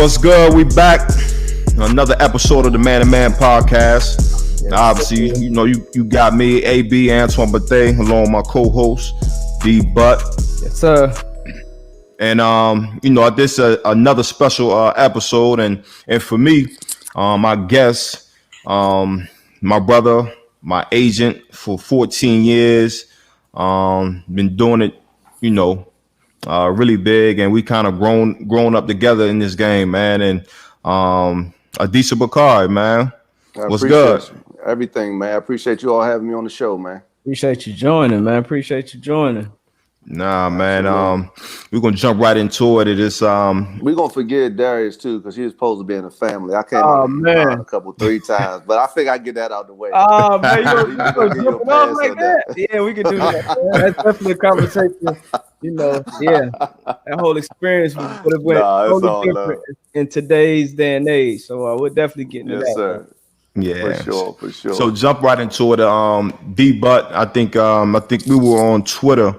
What's good? We back. Another episode of the Man to Man podcast. Yes, obviously, you got me, AB, Antoine Bethea, along with my co-host, D Butt. Yes, sir. And this is another special episode, and for me, my guest, my brother, my agent for 14 years, been doing it, really big, and we kind of grown up together in this game, man. And Adisa Bakari, man, what's good? Everything, man. I appreciate you all having me on the show, man. Appreciate you joining, man. Nah, man. We're gonna jump right into it. It is we're gonna forget Darius too, because he was supposed to be in the family. I came man. three times, but I think I get that out the way. Oh man, you gonna jump it off like that? Yeah, we can do that. Man. That's definitely a conversation. That whole experience would have went totally different in today's day and age. So we're definitely getting to that. Yes, sir. Man. Yeah, for sure. So jump right into it. D Butt, I think we were on Twitter,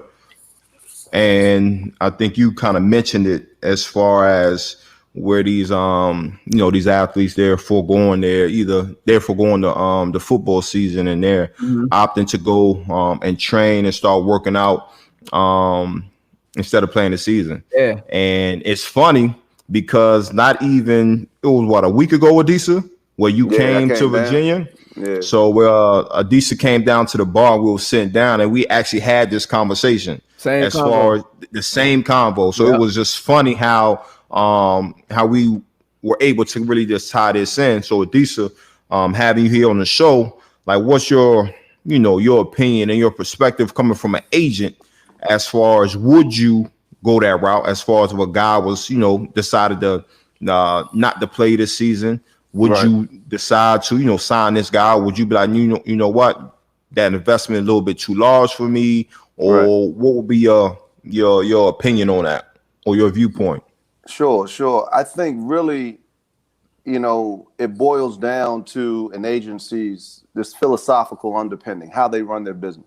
and I think you kind of mentioned it as far as where these these athletes they're foregoing the football season, and they're opting to go and train and start working out instead of playing the season. Yeah, and it's funny because not even it was a week ago, Adisa, where you came to Virginia. Yeah. So Adisa came down to the bar. We were sitting down, and we actually had this conversation far as the same convo. So it was just funny how we were able to really just tie this in. So Adisa, having you here on the show, like, what's your opinion and your perspective coming from an agent as far as would you go that route as far as if a guy was decided to not to play this season? Would you decide to, sign this guy? Would you be like, you know what, that investment is a little bit too large for me? Or what would be your opinion on that or your viewpoint? Sure. I think really, it boils down to an agency's this philosophical underpinning, how they run their business.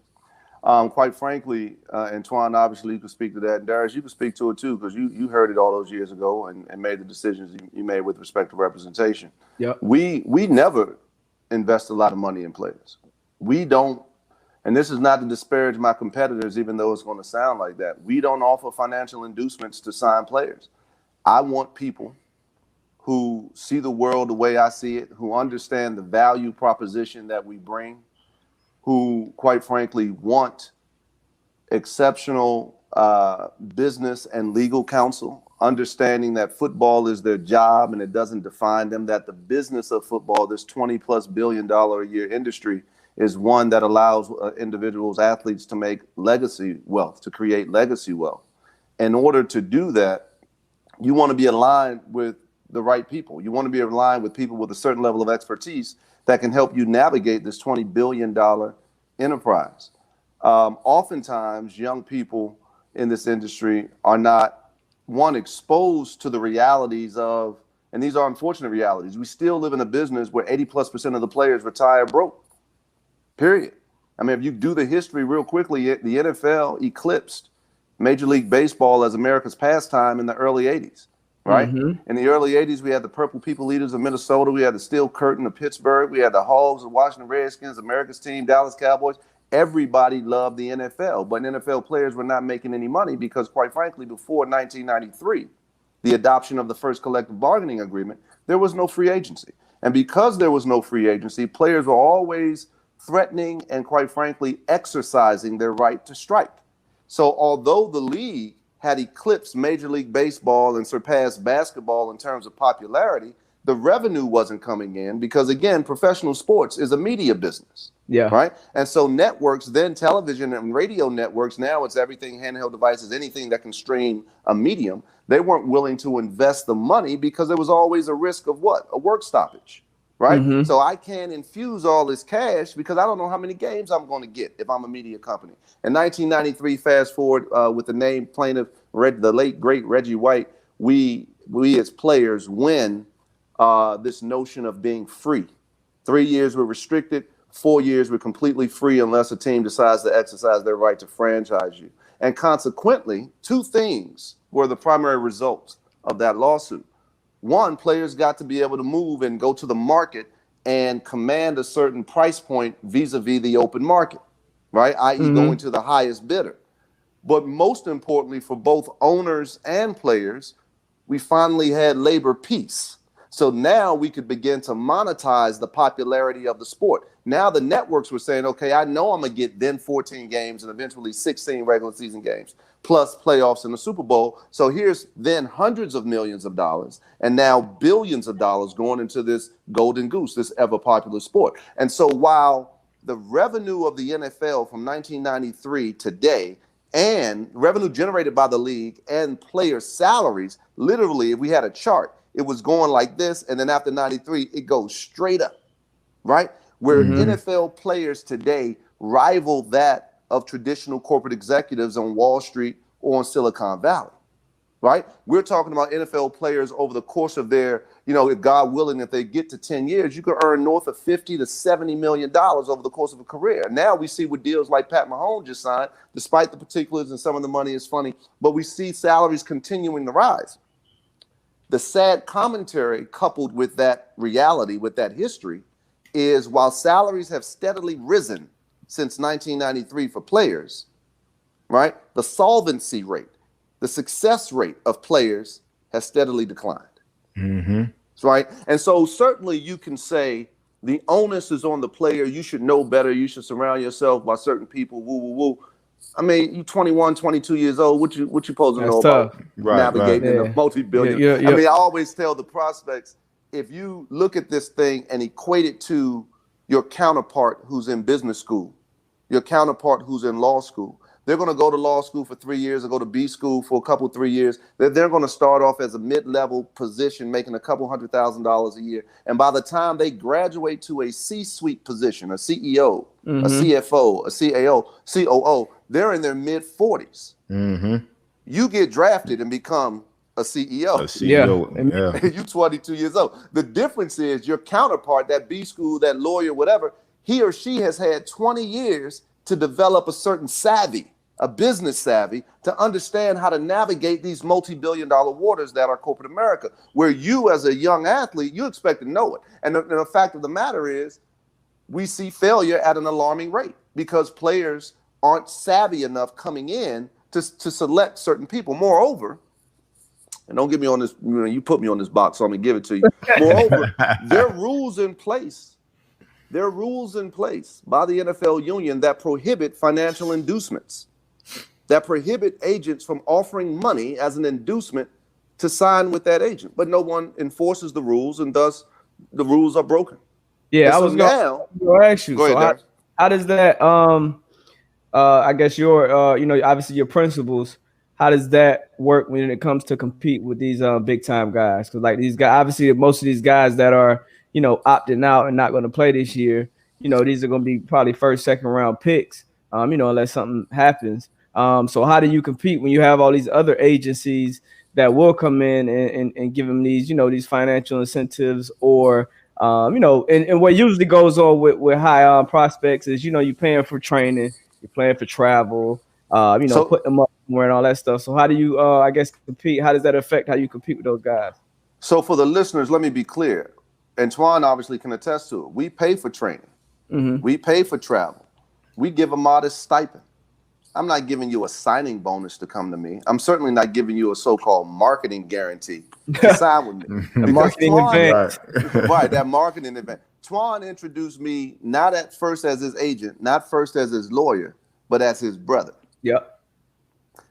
Quite frankly, Antoine, obviously you could speak to that. And Darius, you could speak to it too, because you heard it all those years ago and made the decisions you made with respect to representation. Yeah, we never invest a lot of money in players. We don't, and this is not to disparage my competitors, even though it's going to sound like that. We don't offer financial inducements to sign players. I want people who see the world the way I see it, who understand the value proposition that we bring, who, quite frankly, want exceptional business and legal counsel, understanding that football is their job and it doesn't define them, that the business of football, this $20+ billion a year industry, is one that allows individuals, athletes to make legacy wealth, to create legacy wealth. In order to do that, you want to be aligned with the right people. You want to be aligned with people with a certain level of expertise that can help you navigate this $20 billion enterprise. Oftentimes, young people in this industry are not, exposed to the realities of, and these are unfortunate realities. We still live in a business where 80+% of the players retire broke, period. I mean, if you do the history real quickly, the NFL eclipsed Major League Baseball as America's pastime in the early 80s. Right? Mm-hmm. In the early 80s, we had the Purple People Eaters of Minnesota. We had the Steel Curtain of Pittsburgh. We had the Hogs of Washington Redskins, America's team, Dallas Cowboys. Everybody loved the NFL, but NFL players were not making any money because, quite frankly, before 1993, the adoption of the first collective bargaining agreement, there was no free agency. And because there was no free agency, players were always threatening and, quite frankly, exercising their right to strike. So although the league had eclipsed Major League Baseball and surpassed basketball in terms of popularity, the revenue wasn't coming in because, again, professional sports is a media business. Yeah. Right. And so networks, then television and radio networks, now it's everything, handheld devices, anything that can stream a medium. They weren't willing to invest the money because there was always a risk of what? A work stoppage. Right. Mm-hmm. So I can't infuse all this cash because I don't know how many games I'm going to get if I'm a media company. In 1993, fast forward with the name plaintiff, the late, great Reggie White, we as players win this notion of being free. 3 years we're restricted. 4 years we're completely free unless a team decides to exercise their right to franchise you. And consequently, two things were the primary results of that lawsuit. one, players got to be able to move and go to the market and command a certain price point vis-a-vis the open market, right? I.e. going to the highest bidder. But most importantly, for both owners and players, we finally had labor peace. So now we could begin to monetize the popularity of the sport. Now the networks were saying, okay, I know I'm going to get then 14 games and eventually 16 regular season games, plus playoffs and the Super Bowl. So here's then hundreds of millions of dollars and now billions of dollars going into this golden goose, this ever popular sport. And so while the revenue of the NFL from 1993 today and revenue generated by the league and player salaries, literally, if we had a chart, it was going like this, and then after 93, it goes straight up, right? Where NFL players today rival that of traditional corporate executives on Wall Street or in Silicon Valley, right? We're talking about NFL players over the course of their, if God willing, if they get to 10 years, you could earn north of $50 to $70 million over the course of a career. Now we see with deals like Pat Mahomes just signed, despite the particulars and some of the money is funny, but we see salaries continuing to rise. The sad commentary coupled with that reality, with that history, is while salaries have steadily risen since 1993 for players, right? The solvency rate, the success rate of players has steadily declined. Right? And so certainly you can say the onus is on the player. You should know better. You should surround yourself by certain people. Woo, woo, woo. I mean, you 21, 22 years old. What you supposed to know about navigating a multi-billion? I mean, I always tell the prospects, if you look at this thing and equate it to your counterpart who's in business school, your counterpart who's in law school, they're going to go to law school for 3 years or go to B school for a couple, 3 years. They're going to start off as a mid-level position, making a couple $100,000 a year. And by the time they graduate to a C-suite position, a CEO, a CFO, a CAO, COO, they're in their mid-40s. You get drafted and become a CEO. You're 22 years old. The difference is your counterpart, that B school, that lawyer, whatever, he or she has had 20 years to develop a certain savvy, a business savvy, to understand how to navigate these multi-billion-dollar waters that are corporate America, where you as a young athlete, you expect to know it. And the fact of the matter is, we see failure at an alarming rate because players aren't savvy enough coming in to select certain people. Moreover, and don't get me on this, you put me on this box, so I'm going to give it to you. Moreover, there are rules in place. There are rules in place by the NFL union that prohibit financial inducements, that prohibit agents from offering money as an inducement to sign with that agent. But no one enforces the rules, and thus the rules are broken. Yeah, I was going to ask you. So how does that, I guess your, obviously your principles, how does that work when it comes to compete with these big time guys? Because like these guys, obviously most of these guys that are, opting out and not going to play this year, these are going to be probably first, second round picks, unless something happens. So how do you compete when you have all these other agencies that will come in and give them these, these financial incentives or, and what usually goes on with high prospects is, you're paying for training, you're paying for travel, put them up somewhere and all that stuff. So how do you, I guess, compete? How does that affect how you compete with those guys? So for the listeners, let me be clear. Antoine obviously can attest to it. We pay for training. We pay for travel. We give a modest stipend. I'm not giving you a signing bonus to come to me. I'm certainly not giving you a so-called marketing guarantee to sign with me. The marketing event. Right, that marketing event. Twan introduced me not at first as his agent, not first as his lawyer, but as his brother. Yep.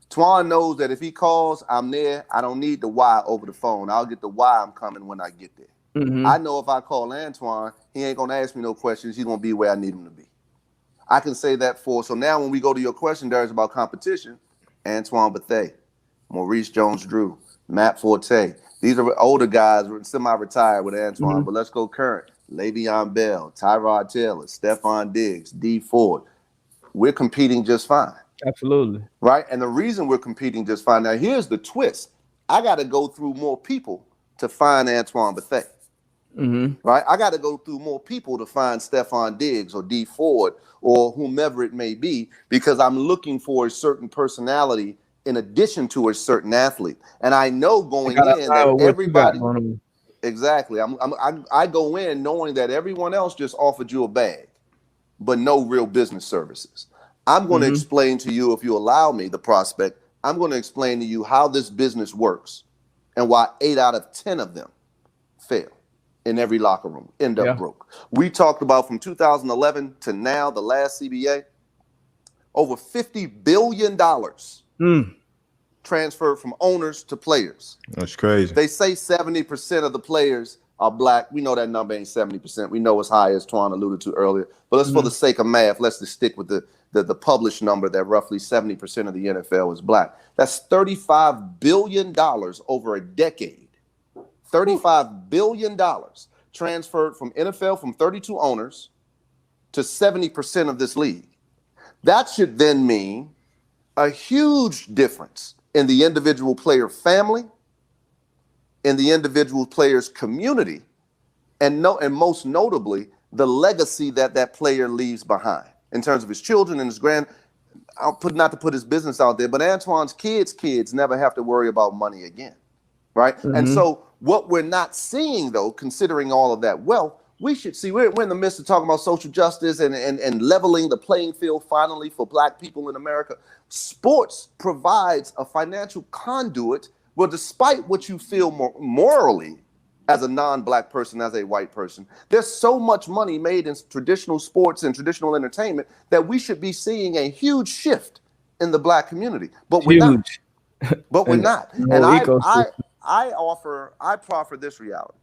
Twan knows that if he calls, I'm there. I don't need the why over the phone. I'll get the why I'm coming when I get there. I know if I call Antoine, he ain't going to ask me no questions. He's going to be where I need him to be. I can say that so now when we go to your question, Darius, about competition, Antoine Bethea, Maurice Jones-Drew, Matt Forte. These are older guys, semi-retired with Antoine, but let's go current. Le'Veon Bell, Tyrod Taylor, Stephon Diggs, D Ford. We're competing just fine. Absolutely. Right? And the reason we're competing just fine, now here's the twist. I got to go through more people to find Antoine Bethea. Right? I got to go through more people to find Stephon Diggs or D Ford or whomever it may be, because I'm looking for a certain personality in addition to a certain athlete. And I know going in that everybody, Exactly. I go in knowing that everyone else just offered you a bag, but no real business services. I'm going to explain to you, if you allow me, the prospect, I'm going to explain to you how this business works and why 8 out of 10 of them fail in every locker room, end up broke. We talked about from 2011 to now, the last CBA, over $50 billion transferred from owners to players. That's crazy. They say 70% of the players are black. We know that number ain't 70%. We know it's high, as Twan alluded to earlier. But let's, for the sake of math, let's just stick with the published number that roughly 70% of the NFL is black. That's $35 billion over a decade. $35 billion transferred from NFL, from 32 owners, to 70% of this league. That should then mean a huge difference in the individual player family, in the individual player's community, and most notably, the legacy that player leaves behind in terms of his children and his not to put his business out there, but Antoine's kids never have to worry about money again, right? And so what we're not seeing, though, considering all of that wealth, we should see, we're in the midst of talking about social justice and leveling the playing field finally for black people in America. Sports provides a financial conduit. Well, despite what you feel morally as a non-black person, as a white person, there's so much money made in traditional sports and traditional entertainment that we should be seeing a huge shift in the black community. But we're not. But we're not. And I proffer this reality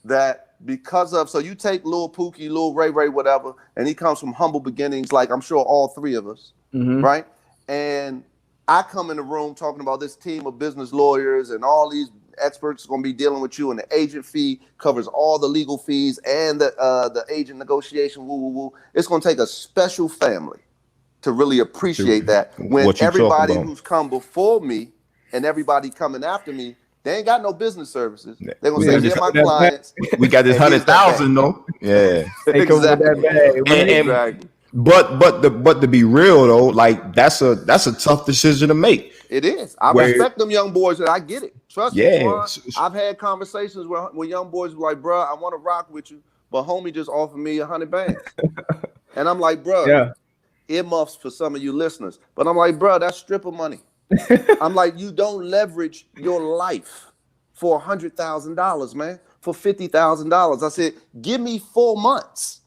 that because of, so you take Lil Pookie, Lil Ray Ray, whatever, and he comes from humble beginnings, like I'm sure all three of us, right? And I come in the room talking about this team of business lawyers and all these experts are going to be dealing with you, and the agent fee covers all the legal fees and the agent negotiation, woo, woo, woo. It's going to take a special family to really appreciate that when everybody who's come before me and everybody coming after me, they ain't got no business services. They're going to say, yeah, my clients. We got this 100,000 though. Yeah. Exactly. But to be real though, like that's a tough decision to make. It is. I respect them young boys, and I get it. Trust me, Juan, I've had conversations with young boys like, bro, I want to rock with you, but homie just offered me 100 bands. And I'm like, bro, earmuffs for some of you listeners. But I'm like, bro, that's stripper money. I'm like, you don't leverage your life for $100,000, man, for $50,000. I said, give me 4 months.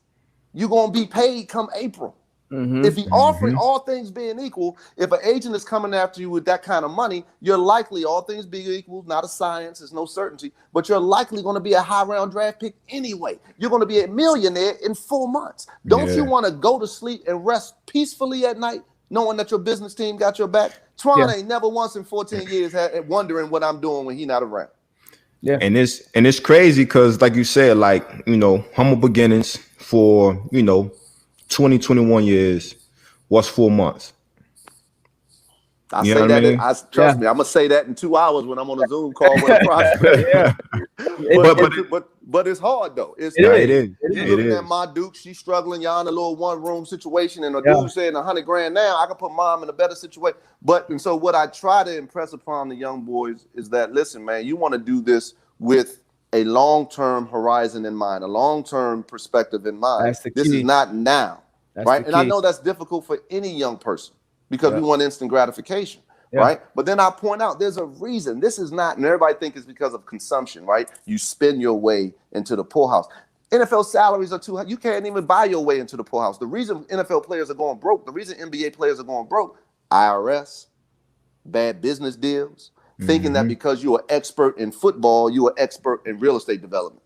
You're going to be paid come April. If he offering all things being equal, if an agent is coming after you with that kind of money, you're likely, all things being equal, not a science, there's no certainty, but you're likely going to be a high round draft pick anyway. You're going to be a millionaire in 4 months. Don't you want to go to sleep and rest peacefully at night, knowing that your business team got your back? Twan ain't never once in 14 years had wondering what I'm doing when he's not around. Yeah. And it's crazy because, like you said, like, you know, humble beginnings for, 20, 21 years. What's 4 months? I say that. Trust me, I'm gonna say that in 2 hours when I'm on a Zoom call with a prospect. But it's hard though. It is. Looking at my Duke, she's struggling. Y'all in a little one-room situation, and a dude saying $100,000 now. I can put mom in a better situation. And so what I try to impress upon the young boys is that, listen, man, you want to do this with a long-term horizon in mind, a long-term perspective in mind. This is not now, right? And I know that's difficult for any young person because we want instant gratification, right? But then I point out there's a reason. This is not, and everybody think it's because of consumption, right? You spend your way into the poorhouse. NFL salaries are too high. You can't even buy your way into the poorhouse. The reason NFL players are going broke, the reason NBA players are going broke, IRS, bad business deals, thinking that because you're an expert in football, you're an expert in real estate development.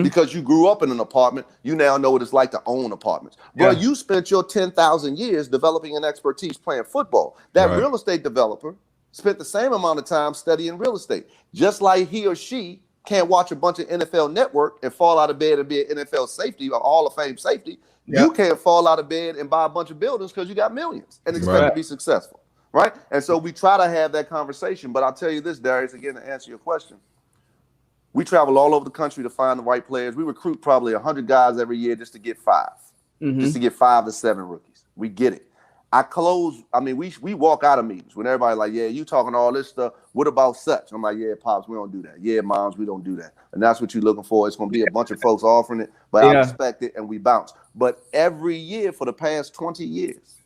Because you grew up in an apartment, you now know what it's like to own apartments. Bro, you spent your 10,000 years developing an expertise playing football. That real estate developer spent the same amount of time studying real estate. Just like he or she can't watch a bunch of NFL Network and fall out of bed and be an NFL safety or Hall of Fame safety. You can't fall out of bed and buy a bunch of buildings because you got millions and expect to be successful. Right? And so we try to have that conversation. But I'll tell you this, Darius, again, to answer your question. We travel all over the country to find the right players. We recruit probably 100 guys every year just to get 5. Just to get 5 to 7 rookies. We get it. I close. I mean, we walk out of meetings when everybody like, yeah, you talking all this stuff. What about such? I'm like, yeah, pops, we don't do that. Yeah, moms, we don't do that. And that's what you're looking for. It's going to be a bunch of folks offering it, but I respect it and we bounce. But every year for the past 20 years,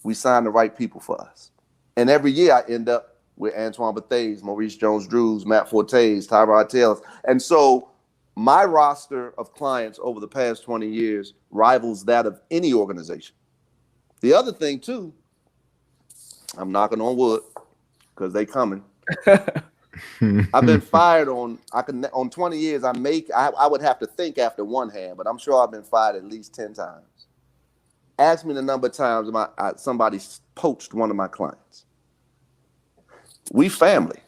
we sign the right people for us. And every year I end up with Antoine Bethea's, Maurice Jones-Drew's, Matt Forte's, Tyrod Taylor's. And so my roster of clients over the past 20 years rivals that of any organization. The other thing too, I'm knocking on wood because they coming. I've been fired on 20 years. I would have to think after one hand, but I'm sure I've been fired at least 10 times. Ask me the number of times somebody poached one of my clients. We family.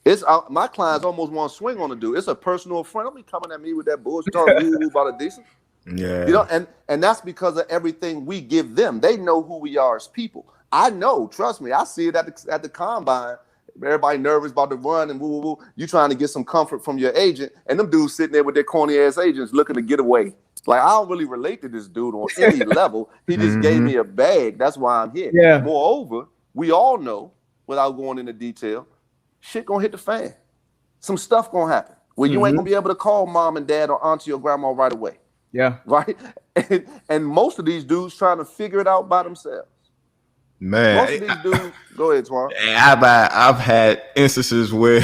It's my clients almost want to swing on the dude. It's a personal friend. Don't be coming at me with that bullshit talking about Adisa. Yeah. You know, and that's because of everything we give them. They know who we are as people. I know, trust me. I see it at the combine. Everybody nervous about the run and woo woo woo. You trying to get some comfort from your agent, and them dudes sitting there with their corny ass agents looking to get away. Like, I don't really relate to this dude on any level. He just gave me a bag. That's why I'm here. Yeah. Moreover, we all know, without going into detail, shit gonna hit the fan. Some stuff gonna happen where you ain't gonna be able to call mom and dad or auntie or grandma right away. Yeah. Right. And most of these dudes trying to figure it out by themselves. Man, most of these dudes. Go ahead, Twan. I've had instances where,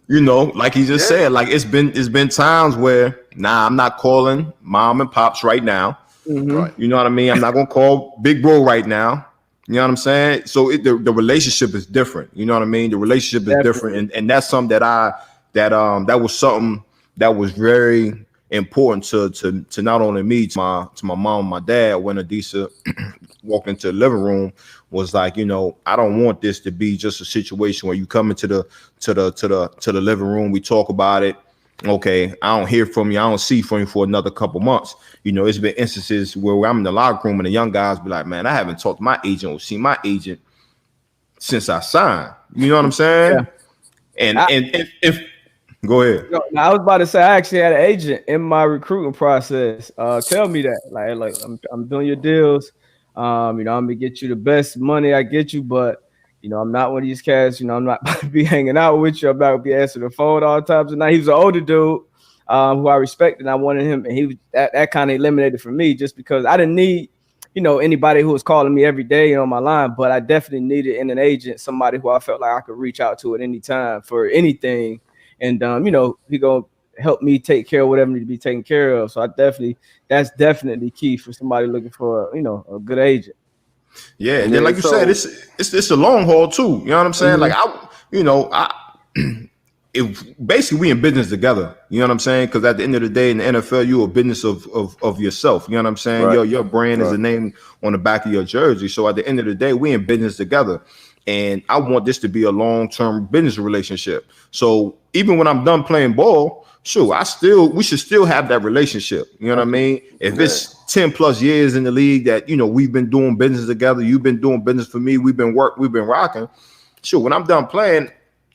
you know, like he just said, like it's been times where, I'm not calling mom and pops right now. Right. You know what I mean? I'm not gonna call big bro right now. You know what I'm saying? So the relationship is different. You know what I mean? The relationship is different, and that's something that was something that was very important to not only me, to my mom and my dad. When Adisa walked into the living room, was like, you know, I don't want this to be just a situation where you come into the living room, we talk about it. Okay, I don't hear from you, I don't see from you for another couple months. You know, it's been instances where I'm in the locker room and the young guys be like, man, I haven't talked to my agent or seen my agent since I signed. You know what I'm saying? Yeah. And if go ahead. I was about to say, I actually had an agent in my recruiting process tell me that, like I'm doing your deals. You know, I'm gonna get you the best money I get you, but you know, I'm not one of these cats. You know, I'm not about to be hanging out with you. I'm not gonna be answering the phone all times. And now he was an older dude who I respected, and I wanted him, and he was that kind of eliminated for me just because I didn't need, you know, anybody who was calling me every day on my line, but I definitely needed in an agent somebody who I felt like I could reach out to at any time for anything. And you know, he gonna help me take care of whatever needs to be taken care of. So that's definitely key for somebody looking for, you know, a good agent. Yeah, and then like you said, it's a long haul too. You know what I'm saying? Like if basically we in business together. You know what I'm saying? Because at the end of the day, in the NFL, you're a business of yourself. You know what I'm saying? Right. Your brand is a name on the back of your jersey. So at the end of the day, we in business together. And I want this to be a long-term business relationship. So even when I'm done playing ball, sure, we should still have that relationship. You know what I mean? If it's 10 plus years in the league that, you know, we've been doing business together, you've been doing business for me, we've been rocking. Sure, when I'm done playing,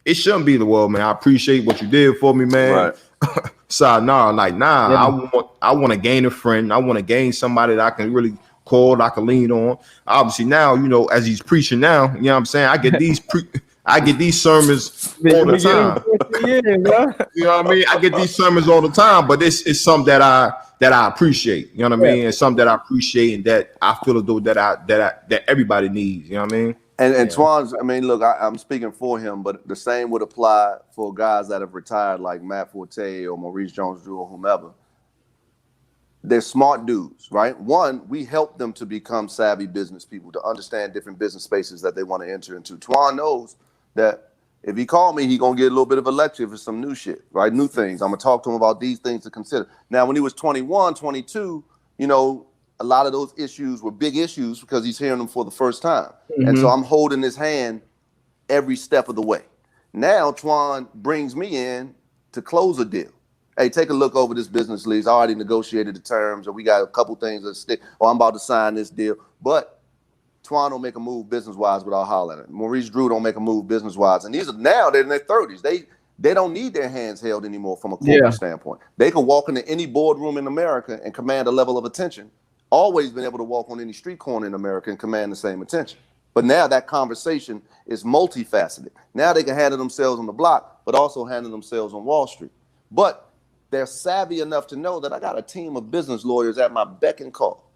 it shouldn't be the world, man. I appreciate what you did for me, man. Right. Sayonara, I want to gain a friend. I want to gain somebody that I can really call, I can lean on. Obviously now, you know, as he's preaching now, you know what I'm saying? I get these sermons all the time. You know what I mean? I get these sermons all the time, but it's something that I appreciate. You know what I mean? It's something that I appreciate and that I feel as though that everybody needs. You know what I mean? And Twan's, I mean, look, I'm speaking for him, but the same would apply for guys that have retired like Matt Forte or Maurice Jones-Drew or whomever. They're smart dudes, right? One, we help them to become savvy business people, to understand different business spaces that they want to enter into. Twan knows that if he called me, he going to get a little bit of a lecture for some new shit, right? New things. I'm going to talk to him about these things to consider. Now, when he was 21, 22, you know, a lot of those issues were big issues because he's hearing them for the first time. Mm-hmm. And so I'm holding his hand every step of the way. Now, Twan brings me in to close a deal. Hey, take a look over this business lease. I already negotiated the terms, or we got a couple things that stick, or I'm about to sign this deal. But Twan don't make a move business-wise without hollering at him. Maurice Drew don't make a move business-wise. And these are now, they're in their 30s. They don't need their hands held anymore from a corporate standpoint. They can walk into any boardroom in America and command a level of attention always been able to walk on any street corner in America and command the same attention. But now that conversation is multifaceted. Now they can handle themselves on the block, but also handle themselves on Wall Street. But they're savvy enough to know that I got a team of business lawyers at my beck and call.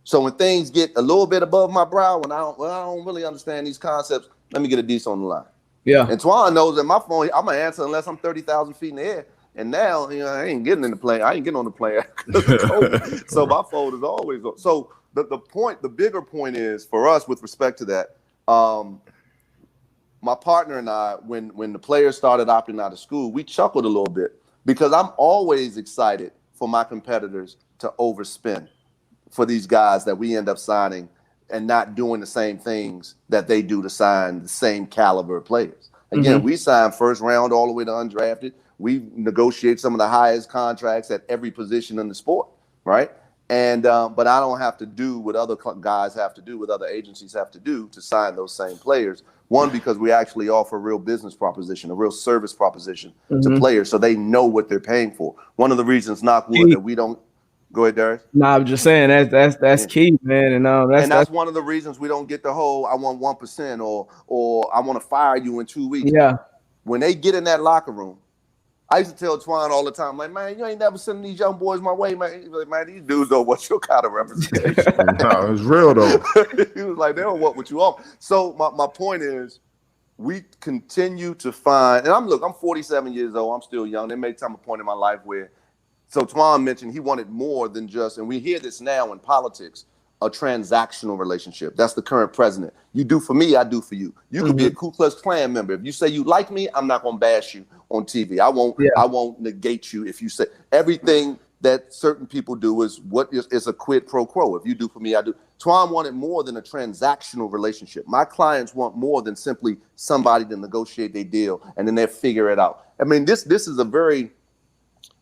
So when things get a little bit above my brow, when I don't really understand these concepts, let me get Adisa on the line. Yeah. Antoine knows that my phone, I'm gonna answer unless I'm 30,000 feet in the air. And now, I ain't getting in the plane. I ain't getting on the plane. So my phone is always on. So the bigger point is for us with respect to that, my partner and I, when the players started opting out of school, we chuckled a little bit because I'm always excited for my competitors to overspend for these guys that we end up signing and not doing the same things that they do to sign the same caliber of players. Again, we sign first round all the way to undrafted. We negotiate some of the highest contracts at every position in the sport, right? And but I don't have to do what other guys have to do, what other agencies have to do to sign those same players. One, because we actually offer a real business proposition, a real service proposition to players so they know what they're paying for. One of the reasons, knock wood, that we don't – go ahead, Darius. No, I'm just saying that's key, man. And that's one of the reasons we don't get the whole I want 1% or I want to fire you in 2 weeks. Yeah. When they get in that locker room, I used to tell Twine all the time, like, man, you ain't never sending these young boys my way, man. He was like, man, these dudes don't want your kind of representation. No, it's real, though. He was like, they don't want what you want. So my point is, we continue to find, and I'm 47 years old. I'm still young. There may come a point in my life where, so Twine mentioned he wanted more than just, and we hear this now in politics, a transactional relationship. That's the current president. You do for me, I do for you. You could be a Ku Klux Klan member. If you say you like me, I'm not going to bash you on TV. I won't negate you if you say everything that certain people do is a quid pro quo. If you do for me, I do. Twine wanted more than a transactional relationship. My clients want more than simply somebody to negotiate their deal and then they figure it out. I mean, this is a very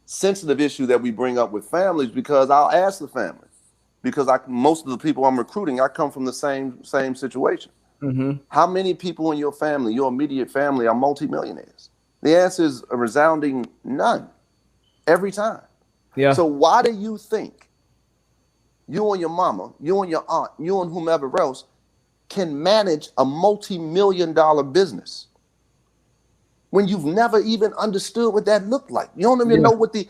sensitive issue that we bring up with families because I'll ask the family. Because most of the people I'm recruiting, I come from the same situation. How many people in your family, your immediate family, are multimillionaires? The answer is a resounding none. Every time. Yeah. So why do you think you and your mama, you and your aunt, you and whomever else can manage a multi-million-dollar business when you've never even understood what that looked like? You don't even know what the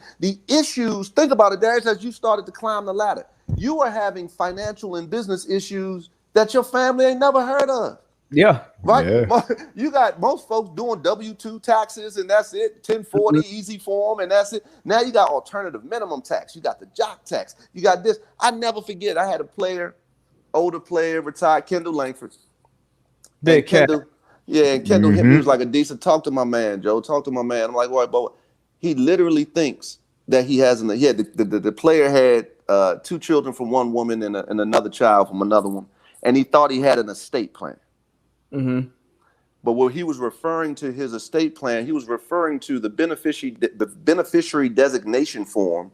issues. Think about it, Darius, as you started to climb the ladder. You are having financial and business issues that your family ain't never heard of. Yeah. Right? Yeah. You got most folks doing W-2 taxes and that's it. 1040 easy form and that's it. Now you got alternative minimum tax. You got the jock tax. You got this. I never forget. I had a player, older player, retired, Kendall Langford. Big Kendall. Yeah, and Kendall hit me. He was like, Adisa, talk to my man, Joe. Talk to my man. I'm like, all right, but he literally thinks that the player had 2 children from one woman and another child from another one. And he thought he had an estate plan. But what he was referring to his estate plan, he was referring to the beneficiary designation form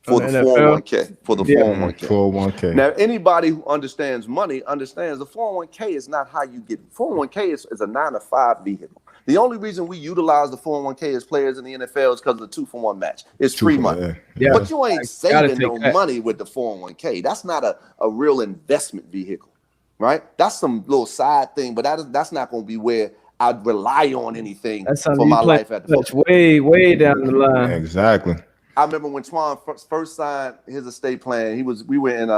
for the 401k. For the 401k. 401k. Now, anybody who understands money understands the 401k is not how you get it. 401k is a 9-to-5 vehicle. The only reason we utilize the 401k as players in the NFL is because of the 2-for-1 match. It's free money. Yeah. But you ain't saving no money with the 401k. That's not a real investment vehicle, right? That's some little side thing, but that's not going to be where I'd rely on anything for my life at the football. Way down the line. Exactly. I remember when Twan first signed his estate plan, we were in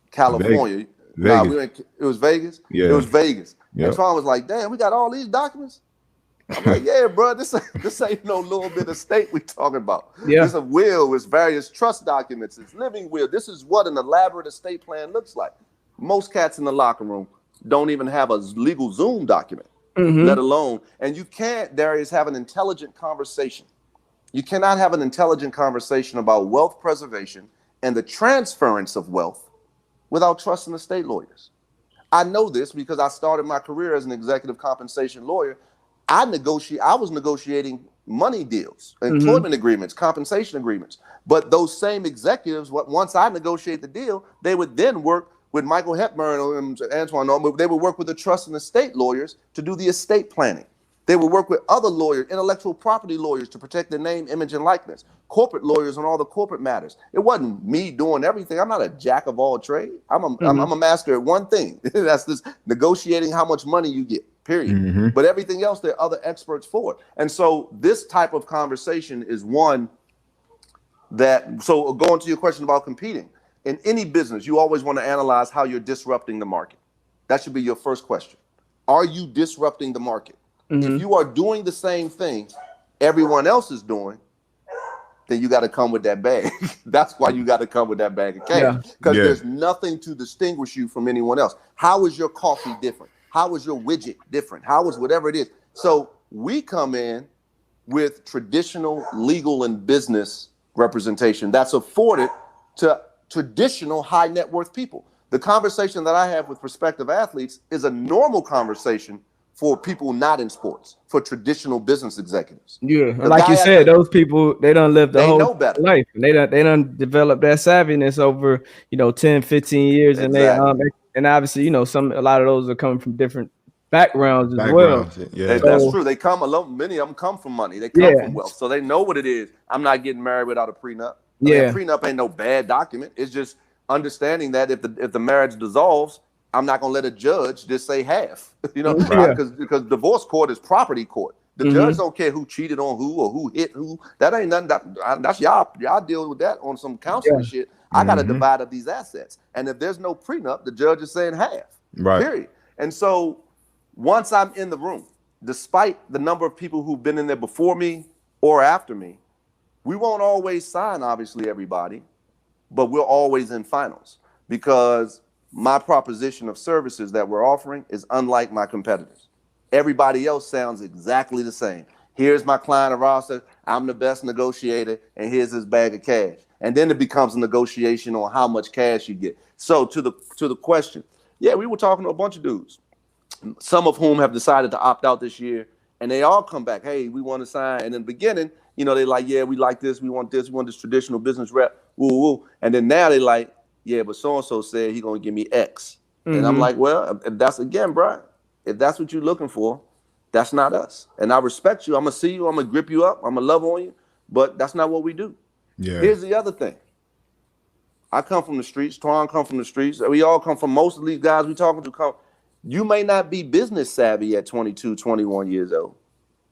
California. Vegas. It was Vegas? Yeah. It was Vegas. Yep. And Twan was like, damn, we got all these documents? I'm like, yeah, bro, this ain't no little bit of estate we talking about. Yeah. It's a will, it's various trust documents, it's living will. This is what an elaborate estate plan looks like. Most cats in the locker room don't even have a legal Zoom document, let alone, and you can't, Darius, have an intelligent conversation. You cannot have an intelligent conversation about wealth preservation and the transference of wealth without trusting estate lawyers. I know this because I started my career as an executive compensation lawyer. I was negotiating money deals, employment agreements, compensation agreements. But those same executives, once I negotiate the deal, they would then work with Michael Hepburn and Antoine. They would work with the trust and estate lawyers to do the estate planning. They would work with other lawyers, intellectual property lawyers, to protect their name, image, and likeness. Corporate lawyers on all the corporate matters. It wasn't me doing everything. I'm not a jack of all trades. I'm a master at one thing. That's just negotiating how much money you get, period. But everything else, there are other experts for it. And so this type of conversation is one that, so going to your question about competing, in any business, you always want to analyze how you're disrupting the market. That should be your first question. Are you disrupting the market? If you are doing the same thing everyone else is doing, then you got to come with that bag. That's why you got to come with that bag of cash, because there's nothing to distinguish you from anyone else. How is your coffee different? How is your widget different? How is whatever it is? So we come in with traditional legal and business representation that's afforded to traditional high net worth people. The conversation that I have with prospective athletes is a normal conversation for people not in sports, for traditional business executives. Yeah, like you said, those people, they don't live the whole life. They don't develop that savviness over, 10, 15 years. Exactly. And obviously, a lot of those are coming from different backgrounds as well. Yeah. That's true. They come alone. Many of them come from money. They come from wealth. So they know what it is. I'm not getting married without a prenup. A prenup ain't no bad document. It's just understanding that if the marriage dissolves, I'm not gonna let a judge just say half, because divorce court is property court. The judge don't care who cheated on who or who hit who. That ain't nothing. That's y'all deal with that on some counseling shit. I gotta divide up these assets, and if there's no prenup, the judge is saying half. Right. Period. And so once I'm in the room, despite the number of people who've been in there before me or after me, we won't always sign, obviously, everybody, but we're always in finals, because my proposition of services that we're offering is unlike my competitors. Everybody else sounds exactly the same. Here's my client roster. I'm the best negotiator, and here's his bag of cash. And then it becomes a negotiation on how much cash you get. So to the question, we were talking to a bunch of dudes, some of whom have decided to opt out this year, and they all come back. Hey, we want to sign. And in the beginning, they like, we like this. We want this traditional business rep. Woo woo. And then now they like, but so-and-so said he's going to give me X. And I'm like, well, if that's, again, Brian, if that's what you're looking for, that's not us. And I respect you. I'm going to see you. I'm going to grip you up. I'm going to love on you. But that's not what we do. Yeah. Here's the other thing. I come from the streets. Twan come from the streets. We all come from, most of these guys we talking to you may not be business savvy at 22, 21 years old,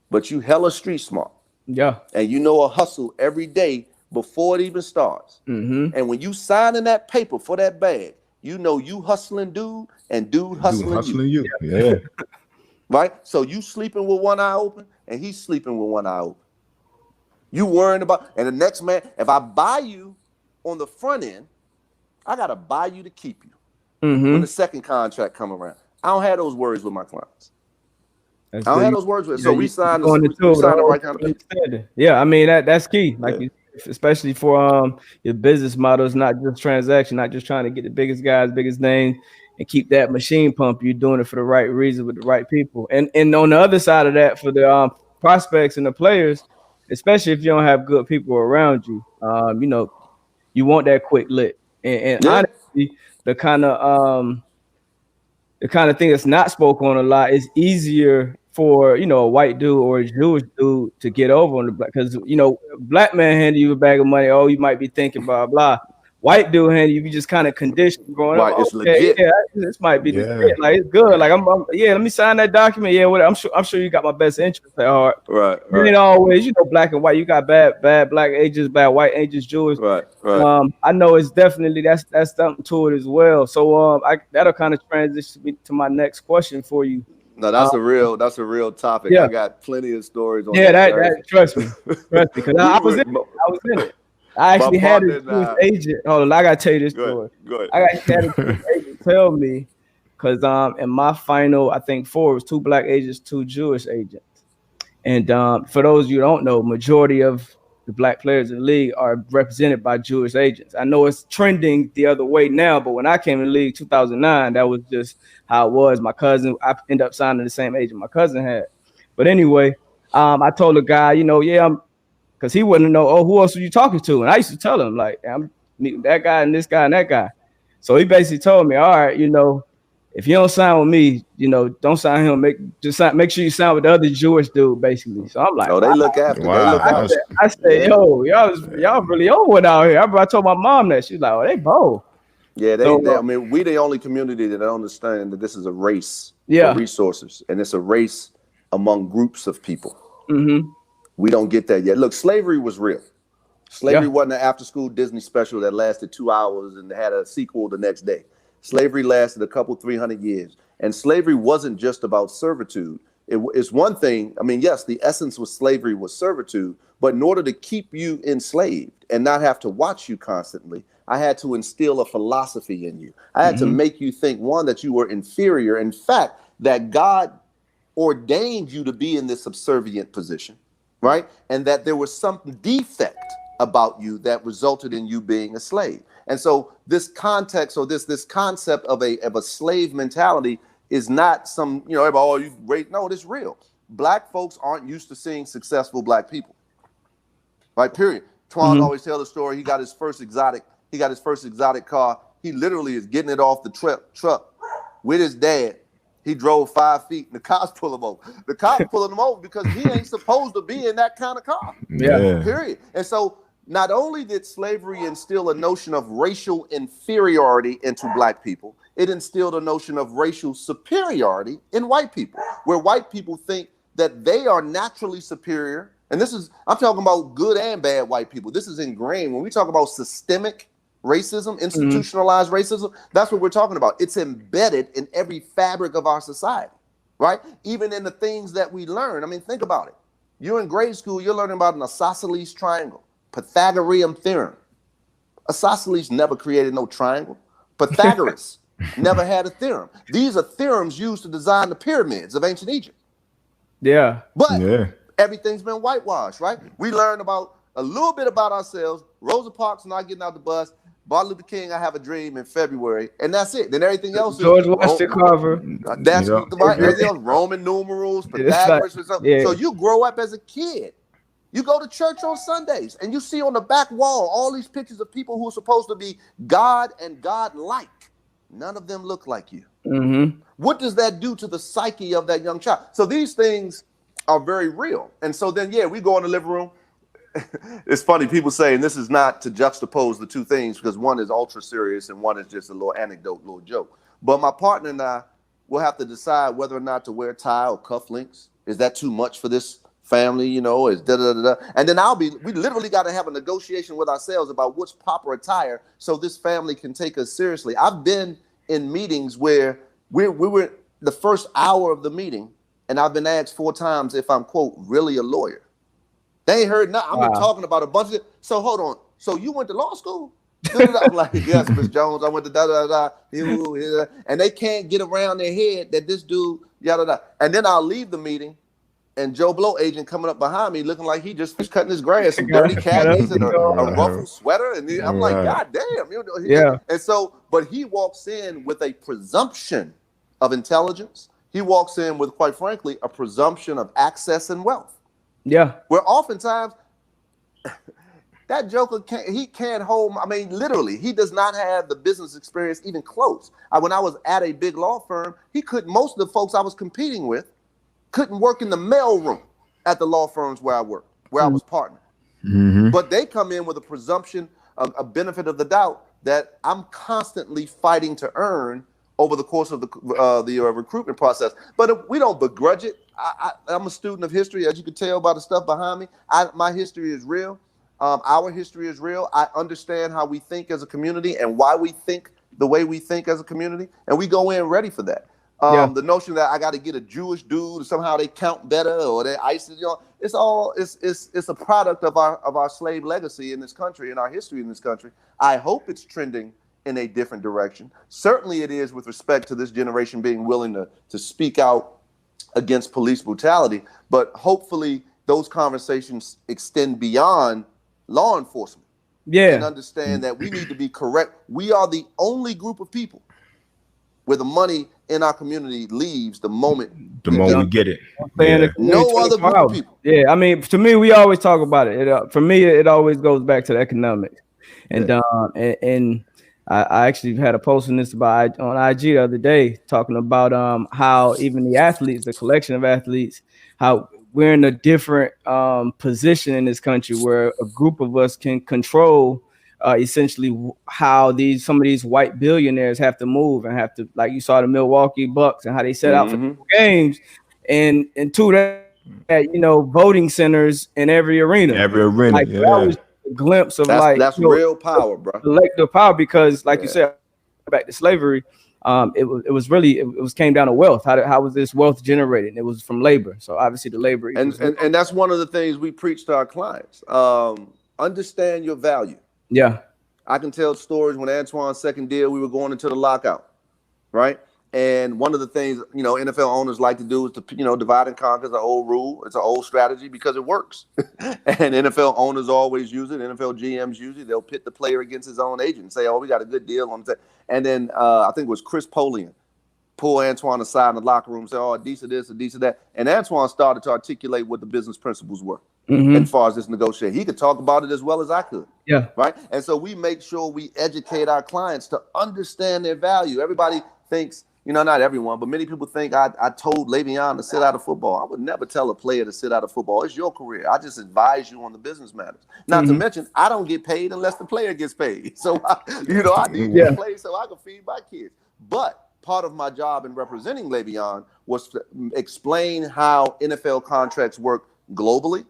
but you hella street smart. Yeah. And you know a hustle every day before it even starts. And when you signing that paper for that bag, you hustling dude and dude hustling you. Yeah. Right? So you sleeping with one eye open and he's sleeping with one eye open. You worrying about, and the next man, if I buy you on the front end, I got to buy you to keep you. When the second contract come around. I don't have those worries with my clients. I don't have those words with. So we signed the right kind of thing. Yeah, I mean that's key. Like you, especially for your business model, is not just transaction, not just trying to get the biggest guys, biggest names, and keep that machine pump. You're doing it for the right reason with the right people. And on the other side of that, for the prospects and the players, especially if you don't have good people around you, you want that quick lick. And honestly, the kind of thing that's not spoken on a lot is easier for, a white dude or a Jewish dude to get over on the black, because, black man handing you a bag of money. Oh, you might be thinking blah, blah. White dude handing you just kind of conditioned growing up. It's legit. Yeah, this might be legit. Like, it's good. Like, let me sign that document. Yeah, whatever. I'm sure you got my best interest at heart. Right. You ain't always, black and white. You got bad black agents, bad white agents, Jewish. Right. I know it's definitely that's something to it as well. So that'll kind of transition me to my next question for you. No, that's a real topic. Yeah. I got plenty of stories on that. Trust me, because I was in it. I actually had a Jewish agent. Hold on, I gotta tell you this story. Go ahead. I had a Jewish agent tell me, because in my final, I think 4, it was 2 black agents, 2 Jewish agents. And for those of you who don't know, majority of the black players in the league are represented by Jewish agents. I know it's trending the other way now, but when I came in the league 2009, that was just how it was. My cousin, I ended up signing the same agent my cousin had. But anyway, I told the guy, because he wouldn't know, who else are you talking to? And I used to tell him, like, I'm meeting that guy and this guy and that guy. So he basically told me, all right, if you don't sign with me, don't sign him. Make sure you sign with the other Jewish dude, basically. So I'm like, they look after. Wow. They look after. I said, yo, y'all really on one out here. I told my mom that. She's like, oh, they bold. Yeah, I mean, we the only community that understand that this is a race for resources, and it's a race among groups of people. Mm-hmm. We don't get that yet. Look, slavery was real. Slavery wasn't an after-school Disney special that lasted 2 hours and had a sequel the next day. Slavery lasted a couple 300 years, and slavery wasn't just about servitude. It's one thing. I mean, yes, the essence of slavery was servitude, but in order to keep you enslaved and not have to watch you constantly, I had to instill a philosophy in you. I had to make you think, one, that you were inferior. In fact, that God ordained you to be in this subservient position, right? And that there was some defect about you that resulted in you being a slave. And so this context, or this concept of a slave mentality is not some, everybody, no, it's real. Black folks aren't used to seeing successful Black people, right? Period. Twan always tell the story. He got his first exotic car. He literally is getting it off the truck with his dad. He drove 5 feet and the cops pull him over. The cops pulling him over because he ain't supposed to be in that kind of car. Yeah. Period. And so not only did slavery instill a notion of racial inferiority into Black people, it instilled a notion of racial superiority in white people, where white people think that they are naturally superior. And I'm talking about good and bad white people. This is ingrained. When we talk about systemic racism, institutionalized racism, that's what we're talking about. It's embedded in every fabric of our society, right? Even in the things that we learn. I mean, think about it. You're in grade school, you're learning about an isosceles triangle, Pythagorean theorem. Isosceles never created no triangle. Pythagoras never had a theorem. These are theorems used to design the pyramids of ancient Egypt. Yeah. But everything's been whitewashed, right? We learned about a little bit about ourselves. Rosa Parks not getting out the bus. Martin Luther King, I Have a Dream in February, and that's it. Then everything else George Washington Carver. That's right. Everything else, Roman numerals, Pythagoras, or something. Yeah. So you grow up as a kid. You go to church on Sundays, and you see on the back wall all these pictures of people who are supposed to be God and God-like. None of them look like you. Mm-hmm. What does that do to the psyche of that young child? So these things are very real. And so then, we go in the living room. It's funny, people saying this is not to juxtapose the two things because one is ultra serious and one is just a little anecdote, little joke. But my partner and I will have to decide whether or not to wear tie or cufflinks. Is that too much for this family? Is da-da-da-da. And then we literally got to have a negotiation with ourselves about what's proper attire so this family can take us seriously. I've been in meetings where we were the first hour of the meeting and I've been asked 4 times if I'm, quote, really a lawyer. They ain't heard nothing. I've been talking about a bunch of it. So hold on. So you went to law school? I'm like, yes, Miss Jones. I went to da-da-da-da. And they can't get around their head that this dude, yada-da. And then I'll leave the meeting and Joe Blow agent coming up behind me looking like he just was cutting his grass, some dirty khakis and a ruffled sweater. And I'm like, God damn. And so, but he walks in with a presumption of intelligence. He walks in with, quite frankly, a presumption of access and wealth. Yeah. Where oftentimes that joker can't hold, literally, he does not have the business experience even close. When I was at a big law firm, most of the folks I was competing with couldn't work in the mail room at the law firms where I worked, where I was partner. Mm-hmm. But they come in with a presumption, a benefit of the doubt that I'm constantly fighting to earn over the course of the recruitment process. But we don't begrudge it. I'm a student of history, as you can tell by the stuff behind me. My history is real. Our history is real. I understand how we think as a community and why we think the way we think as a community, and we go in ready for that. The notion that I got to get a Jewish dude, somehow they count better, or they ISIS, it's a product of our slave legacy in this country and our history in this country. I hope it's trending in a different direction. Certainly it is with respect to this generation being willing to speak out against police brutality, but hopefully those conversations extend beyond law enforcement. And understand that we need to be correct. We are the only group of people where the money in our community leaves the moment we get it. No other group of people. Yeah, to me, we always talk about it. For me, it always goes back to the economics. And I actually had a post on this on IG the other day talking about how even the athletes, the collection of athletes, how we're in a different position in this country where a group of us can control essentially how some of these white billionaires have to move and have to, like you saw the Milwaukee Bucks and how they set out for games, and to that, voting centers in every arena. Like, yeah. That was a glimpse of that's real power, bro. Collective power, because like you said, back to slavery, it came down to wealth. How was this wealth generated? It was from labor. So obviously the labor, and that's one of the things we preach to our clients. Understand your value. Yeah, I can tell stories when Antoine's second deal, we were going into the lockout, right? And one of the things, NFL owners like to do is to, divide and conquer. Is an old rule. It's an old strategy because it works. And NFL owners always use it. NFL GMs use it. They'll pit the player against his own agent and say, oh, we got a good deal on that. And then I think it was Chris Polian pull Antoine aside in the locker room and say, oh, Adisa this, Adisa that. And Antoine started to articulate what the business principles were as far as this negotiation. He could talk about it as well as I could. Yeah. Right. And so we make sure we educate our clients to understand their value. Everybody thinks, not everyone, but many people think I told Le'Veon to sit out of football. I would never tell a player to sit out of football. It's your career. I just advise you on the business matters. Not to mention, I don't get paid unless the player gets paid. So, I need to play so I can feed my kids. But part of my job in representing Le'Veon was to explain how NFL contracts work globally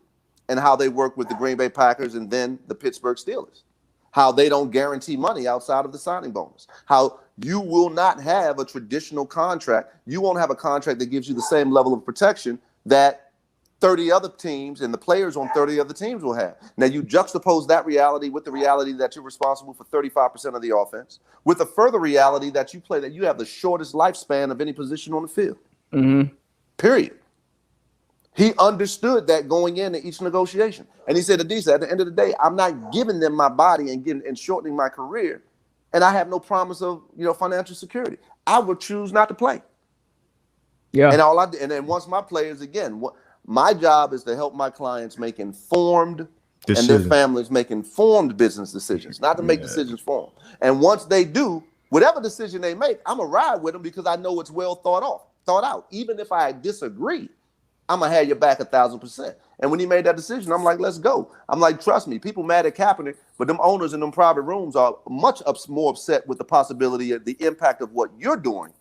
and how they work with the Green Bay Packers and then the Pittsburgh Steelers. How they don't guarantee money outside of the signing bonus. How you will not have a traditional contract. You won't have a contract that gives you the same level of protection that 30 other teams and the players on 30 other teams will have. Now, you juxtapose that reality with the reality that you're responsible for 35% of the offense, with a further reality that you have the shortest lifespan of any position on the field. Period. He understood that going into each negotiation. And he said, Adisa, at the end of the day, I'm not giving them my body and shortening my career. And I have no promise of, financial security. I would choose not to play. Yeah. And then once my players, again, my job is to help my clients make informed decisions. And their families make informed business decisions, not to make decisions for them. And once they do, whatever decision they make, I'm going to ride with them because I know it's well thought out. Even if I disagree, I'm going to have your back 1,000%. And when he made that decision, I'm like, let's go. I'm like, trust me, people mad at Kaepernick, but them owners in them private rooms are much more upset with the possibility of the impact of what you're doing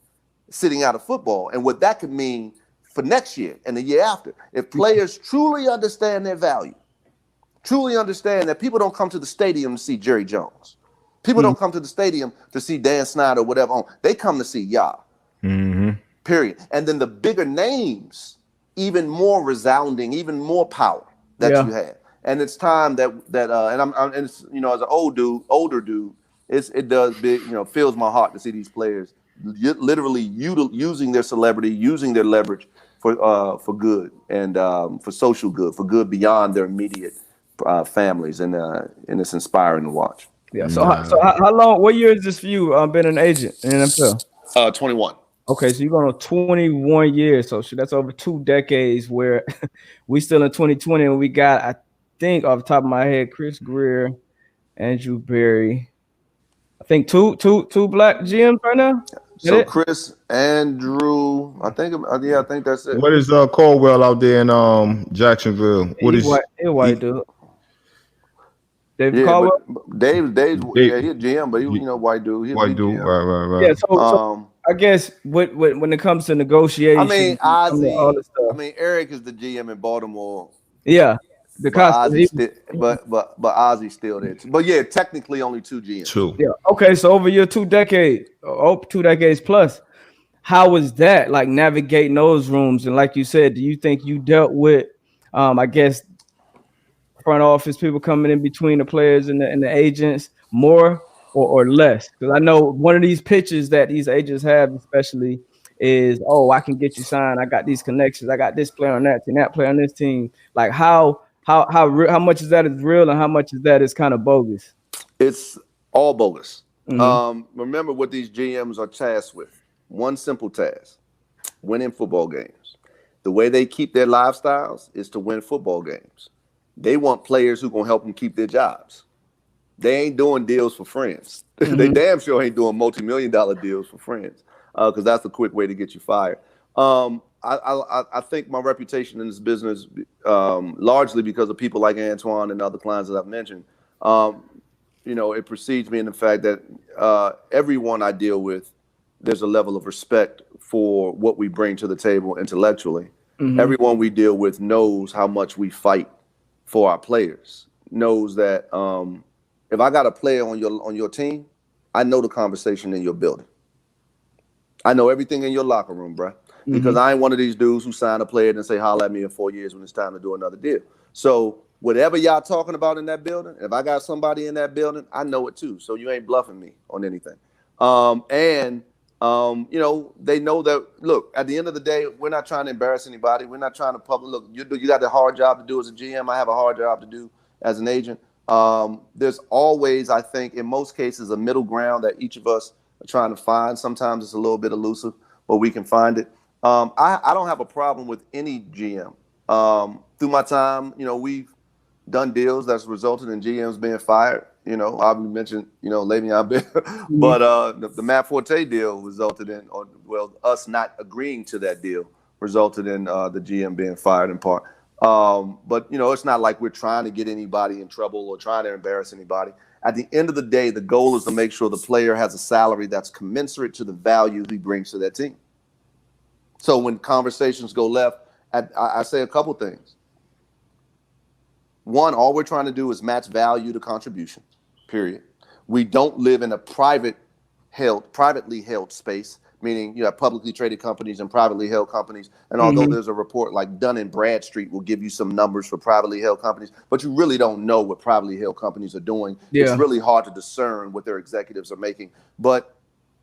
sitting out of football and what that could mean for next year and the year after. If players truly understand their value, truly understand that people don't come to the stadium to see Jerry Jones. People don't come to the stadium to see Dan Snyder or whatever. They come to see y'all. Period. And then the bigger names, even more resounding, even more power that you have. And it's time that and it's, as an older dude, it does big, fills my heart to see these players literally using their celebrity, using their leverage for good and for social good, for good beyond their immediate families, and it's inspiring to watch. Yeah. So how long? What year is this for you? Been an agent in NFL? 21. Okay, so you're going on 21 years. So that's over 2 decades where we still in 2020 and we got, I think off the top of my head, Chris Greer, Andrew Berry. I think two black GMs right now. So Chris, Andrew, I think that's it. What is Caldwell out there in Jacksonville? What is white dude? David Caldwell. Dave's he's a GM, but he white dude. White dude, right. Yeah. So I guess when it comes to negotiation, Ozzie, Eric is the GM in Baltimore. Yeah, but Ozzie's still there. But yeah, technically only 2 GMs. 2. Yeah. Okay, so over your 2 decades plus, how was that like navigating those rooms? And like you said, do you think you dealt with, I guess, front office people coming in between the players and the agents more or less? Because I know one of these pitches that these agents have, especially, is, oh, I can get you signed. I got these connections. I got this player on that team, that player on this team. Like how much is that is real and how much is that is kind of bogus? It's all bogus. Remember what these GMs are tasked with. One simple task: winning football games. The way they keep their lifestyles is to win football games. They want players who are going to help them keep their jobs. they ain't doing deals for friends. They damn sure ain't doing multi-million-dollar deals for friends, because that's a quick way to get you fired. I think my reputation in this business, largely because of people like Antoine and other clients that I've mentioned, it precedes me in the fact that everyone I deal with, there's a level of respect for what we bring to the table intellectually. Everyone we deal with knows how much we fight for our players, knows that if I got a player on your team, I know the conversation in your building. I know everything in your locker room, bro. Because I ain't one of these dudes who sign a player and say, holler at me in 4 years when it's time to do another deal. So whatever y'all talking about in that building, if I got somebody in that building, I know it too. So you ain't bluffing me on anything. They know that, look, at the end of the day, we're not trying to embarrass anybody. We're not trying to look, you got a hard job to do as a GM. I have a hard job to do as an agent. There's always, I think, in most cases, a middle ground that each of us are trying to find. Sometimes it's a little bit elusive, but we can find it. I don't have a problem with any GM. Through my time, we've done deals that's resulted in GMs being fired. I've mentioned, Le'Veon Bell, but the Matt Forte deal resulted in, us not agreeing to that deal resulted in the GM being fired in part. But it's not like we're trying to get anybody in trouble or trying to embarrass anybody. At the end of the day, the goal is to make sure the player has a salary that's commensurate to the value he brings to that team. So when conversations go left, I say a couple things. One, all we're trying to do is match value to contribution, period. We don't live in a privately held space, meaning you have publicly traded companies and privately held companies. And although there's a report like Dun & Bradstreet will give you some numbers for privately held companies, but you really don't know what privately held companies are doing. Yeah. It's really hard to discern what their executives are making. But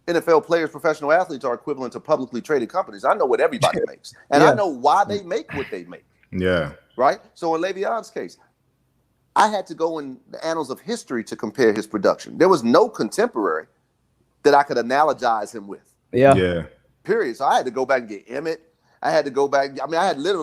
NFL players, professional athletes are equivalent to publicly traded companies. I know what everybody makes, and I know why they make what they make. Yeah. Right? So in Le'Veon's case, I had to go in the annals of history to compare his production. There was no contemporary that I could analogize him with. Yeah. Period. So I had to go back and get Emmett. I had to go back. I mean,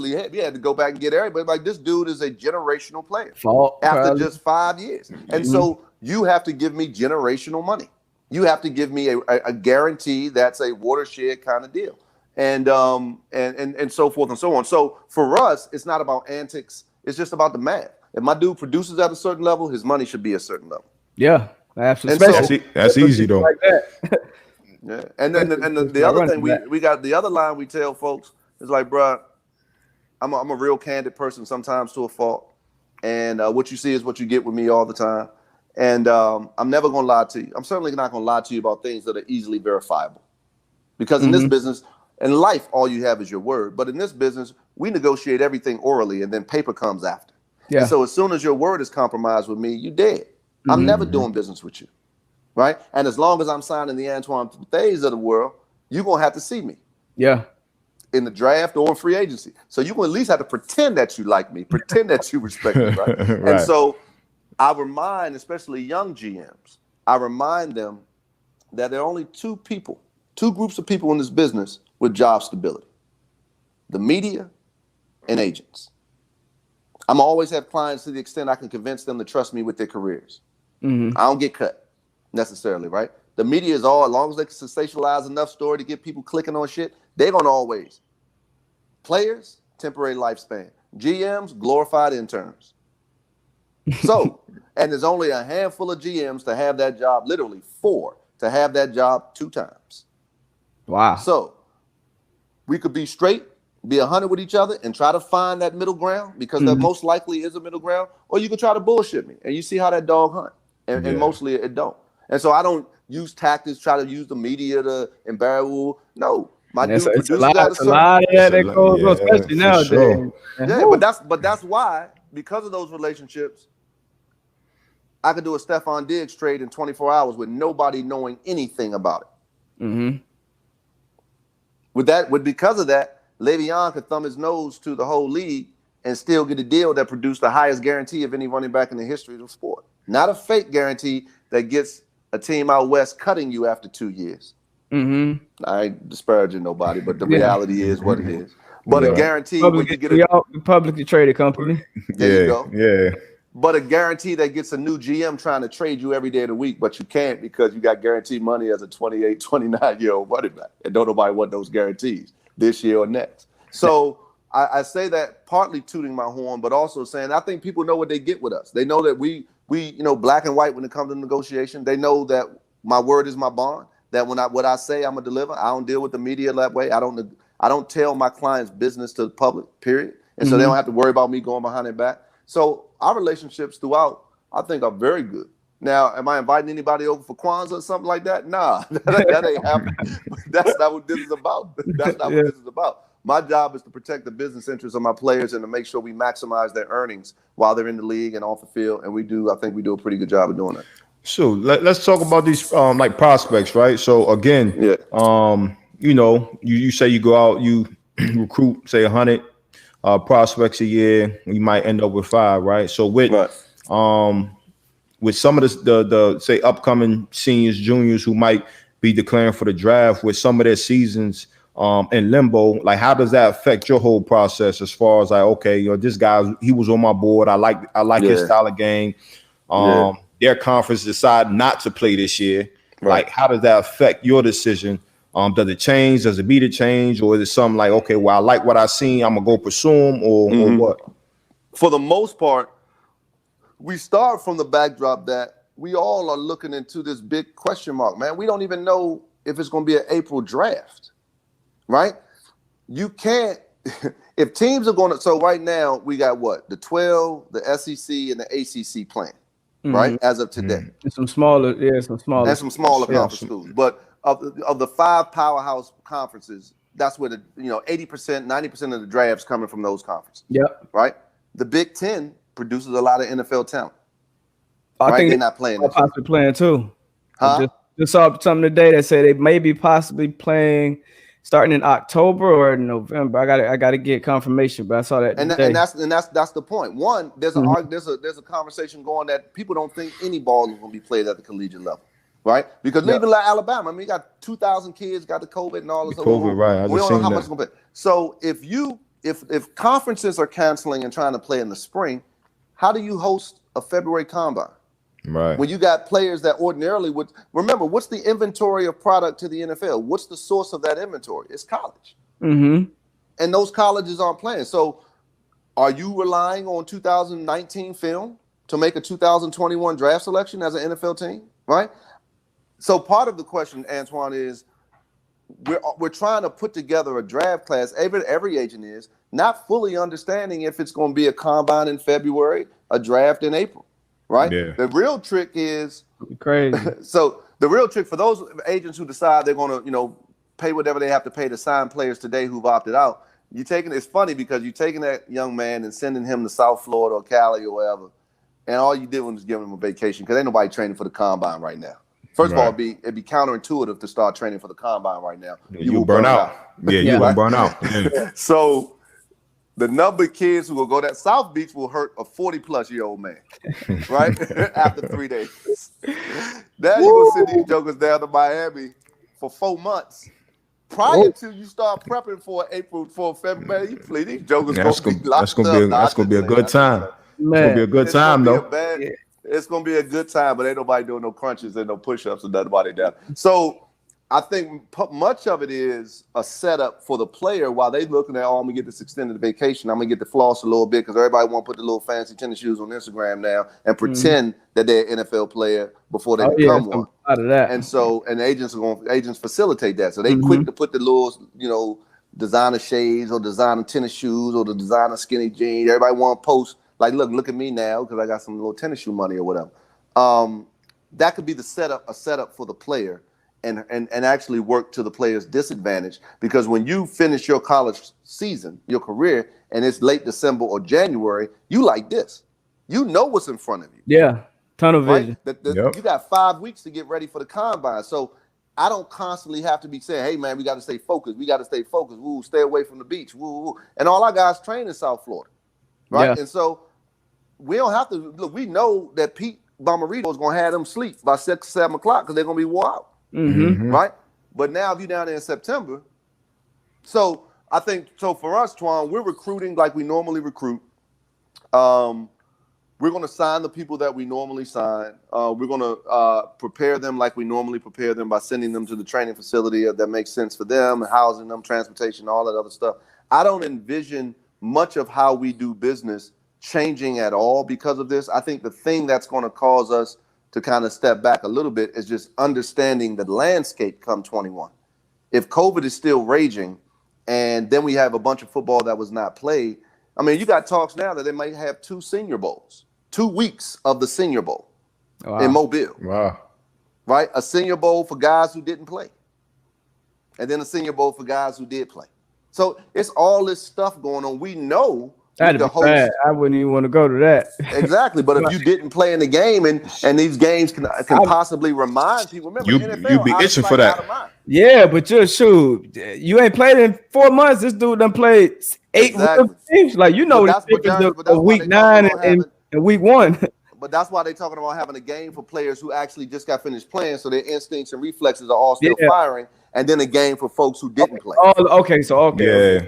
we had to go back and get everybody. Like, this dude is a generational player after just 5 years. And so you have to give me generational money. You have to give me a guarantee that's a watershed kind of deal, and so forth and so on. So for us, it's not about antics. It's just about the math. If my dude produces at a certain level, his money should be a certain level. Yeah, absolutely. So, that's easy though. Like that. Yeah, and then the other thing we got, the other line we tell folks is like, bro, I'm a real candid person, sometimes to a fault, and what you see is what you get with me all the time. And I'm never going to lie to you. I'm certainly not going to lie to you about things that are easily verifiable. Because in this business, in life, all you have is your word. But in this business, we negotiate everything orally, and then paper comes after. Yeah. And so as soon as your word is compromised with me, you dead. I'm never doing business with you. Right? And as long as I'm signing the Antoine Betheas of the world, you're going to have to see me. Yeah. In the draft or in free agency. So you're going to at least have to pretend that you like me, pretend that you respect me. Right? Right. And so I remind, especially young GMs, I remind them that there are only two groups of people in this business with job stability: the media and agents. I'm always have clients to the extent I can convince them to trust me with their careers. I don't get cut necessarily, right? The media is all, as long as they can sensationalize enough story to get people clicking on shit, they're going to always. Players, temporary lifespan. GMs, glorified interns. So, and there's only a handful of GMs to have that job, literally 4, to have that job 2 times. Wow. So we could be straight, be 100 with each other and try to find that middle ground, because there most likely is a middle ground, or you could try to bullshit me and you see how that dog hunt. And mostly it don't. And so I don't use tactics, try to use the media to embarrass. No. My dude produces a lot of that goes on, especially nowadays. Sure. Yeah, but that's why, because of those relationships, I could do a Stephon Diggs trade in 24 hours with nobody knowing anything about it. Because of that, Le'Veon could thumb his nose to the whole league and still get a deal that produced the highest guarantee of any running back in the history of the sport. Not a fake guarantee that gets a team out west cutting you after 2 years. I ain't disparaging nobody, but the reality is what it is. But a guarantee when you get a publicly traded company. There you go. Yeah. but a guarantee that gets a new GM trying to trade you every day of the week, but you can't because you got guaranteed money as a 28, 29-year-old running back. And don't nobody want those guarantees this year or next. So I say that partly tooting my horn, but also saying I think people know what they get with us. They know that we black and white when it comes to negotiation. They know that my word is my bond, that what I say I'm gonna deliver. I don't deal with the media that way. I don't tell my clients business to the public, period. And so they don't have to worry about me going behind their back. So our relationships throughout, I think, are very good. Now, am I inviting anybody over for Kwanzaa or something like that? Nah, that ain't happening. That's not what this is about. That's not what this is about. My job is to protect the business interests of my players and to make sure we maximize their earnings while they're in the league and off the field. And I think we do a pretty good job of doing that. So let's talk about these like prospects, right? So again, you say you go out, you recruit, say 100 prospects a year, you might end up with 5, right? So with some of the say upcoming seniors, juniors who might be declaring for the draft, with some of their seasons in limbo, like how does that affect your whole process as far as like, okay, this guy, he was on my board, I like his style of game. Their conference decide not to play this year. Like, how does that affect your decision? Does it change? Does it be the change? Or is it something like, okay, well, I like what I seen, I'm going to go pursue him, or what? For the most part, we start from the backdrop that we all are looking into this big question mark, man. We don't even know if it's going to be an April draft, right? You can't, if teams are going to, so right now we got what? The 12, the SEC, and the ACC playing, right? As of today. And some smaller conference schools. But of the 5 powerhouse conferences, that's where the 80%, 90% of the drafts coming from those conferences. Yep. Right? The Big Ten produces a lot of NFL talent. I think they're not playing. Possibly playing too. Huh? Just saw something today that said they may be possibly playing starting in October or November. I gotta get confirmation, but I saw that today. And that's the point. One, there's a conversation going that people don't think any ball is going to be played at the collegiate level. Right, because even like Alabama, I mean, you got 2,000 kids got the COVID and all this. COVID, right? We don't know how much it's going to play. So if conferences are canceling and trying to play in the spring, how do you host a February combine? Right. When you got players that ordinarily would remember, what's the inventory of product to the NFL? What's the source of that inventory? It's college. And those colleges aren't playing. So are you relying on 2019 film to make a 2021 draft selection as an NFL team? Right. So part of the question, Antoine, is we're trying to put together a draft class. Every agent is not fully understanding if it's going to be a combine in February, a draft in April, right? Yeah. The real trick is crazy. So the real trick for those agents who decide they're going to, pay whatever they have to pay to sign players today who've opted out. It's funny because you're taking that young man and sending him to South Florida or Cali or wherever, and all you did was give him a vacation because ain't nobody training for the combine right now. First of all, it'd be counterintuitive to start training for the combine right now. You will burn out. Yeah, you will burn out. So the number of kids who will go to South Beach will hurt a 40-plus-year-old man, right? After 3 days. Now you're going to send these jokers down to Miami for 4 months. Prior to you start prepping for February, these jokers that's gonna be a good time. It's gonna be a good time, though. It's going to be a good time, but ain't nobody doing no crunches and no push-ups and nobody down. So I think much of it is a setup for the player while they looking at, I'm going to get this extended vacation. I'm going to get the floss a little bit because everybody want to put the little fancy tennis shoes on Instagram now and pretend that they're an NFL player before they become one. Out of that. And agents facilitate that. So they quick to put the little, designer shades or designer tennis shoes or the designer skinny jeans. Everybody want to post. Like, look at me now because I got some little tennis shoe money or whatever. That could be a setup for the player and actually work to the player's disadvantage because when you finish your college season, your career, and it's late December or January, you like this. You know what's in front of you. Yeah, tunnel vision. Right? You got 5 weeks to get ready for the combine. So I don't constantly have to be saying, hey, man, we got to stay focused. We got to stay focused. Woo, stay away from the beach. Woo. And all our guys train in South Florida. Right. Yeah. And so we don't have to look. We know that Pete Bomarito is going to have them sleep by 6, 7 o'clock because they're going to be wore out. Right. But now if you're down there in September. So I think for us, Twan, we're recruiting like we normally recruit. We're going to sign the people that we normally sign. We're going to prepare them like we normally prepare them by sending them to the training facility that makes sense for them, housing them, transportation, all that other stuff. I don't envision much of how we do business changing at all because of this. I think the thing that's going to cause us to kind of step back a little bit is just understanding the landscape come 21. If COVID is still raging and then we have a bunch of football that was not played, I mean, you got talks now that they might have 2 Senior Bowls, 2 weeks of the Senior Bowl in Mobile. Wow. Right? A Senior Bowl for guys who didn't play. And then a Senior Bowl for guys who did play. So it's all this stuff going on. We know that'd be bad. I wouldn't even want to go to that. Exactly. But if you didn't play in the game and these games can possibly remind people, remember, you'd be itching for that. Yeah, but you ain't played in 4 months. This dude done played 8 games. Like, the week 9 and week 1. But that's why they're talking about having a game for players who actually just got finished playing, so their instincts and reflexes are all still firing, and then a game for folks who didn't play. Oh, okay.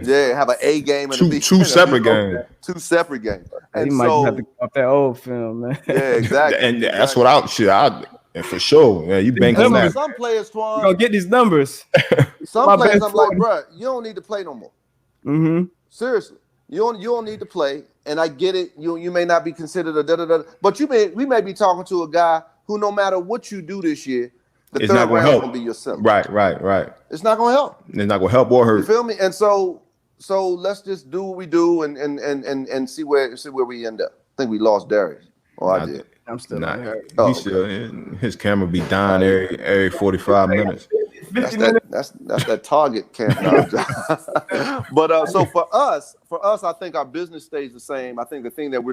Yeah, have an A game and two separate games. 2 separate games. And you might have to get off that old film, man. Yeah, exactly. And that's what I for sure. Yeah, you bank on that. Some players, Twan, you gonna get these numbers. Some players, I'm like, bro, you don't need to play no more. Mm-hmm. Seriously, you don't need to play. And I get it. You may not be considered a da-da-da, but we may be talking to a guy who, no matter what you do this year, the third round is gonna be yourself. Right. It's not gonna help. It's not gonna help or hurt. You feel me? And so let's just do what we do and see where we end up. I think we lost Darius. I did. I'm still not here. His camera be dying every 45 minutes. That's that Target camp now. But so for us, I think our business stays the same. I think the thing that we're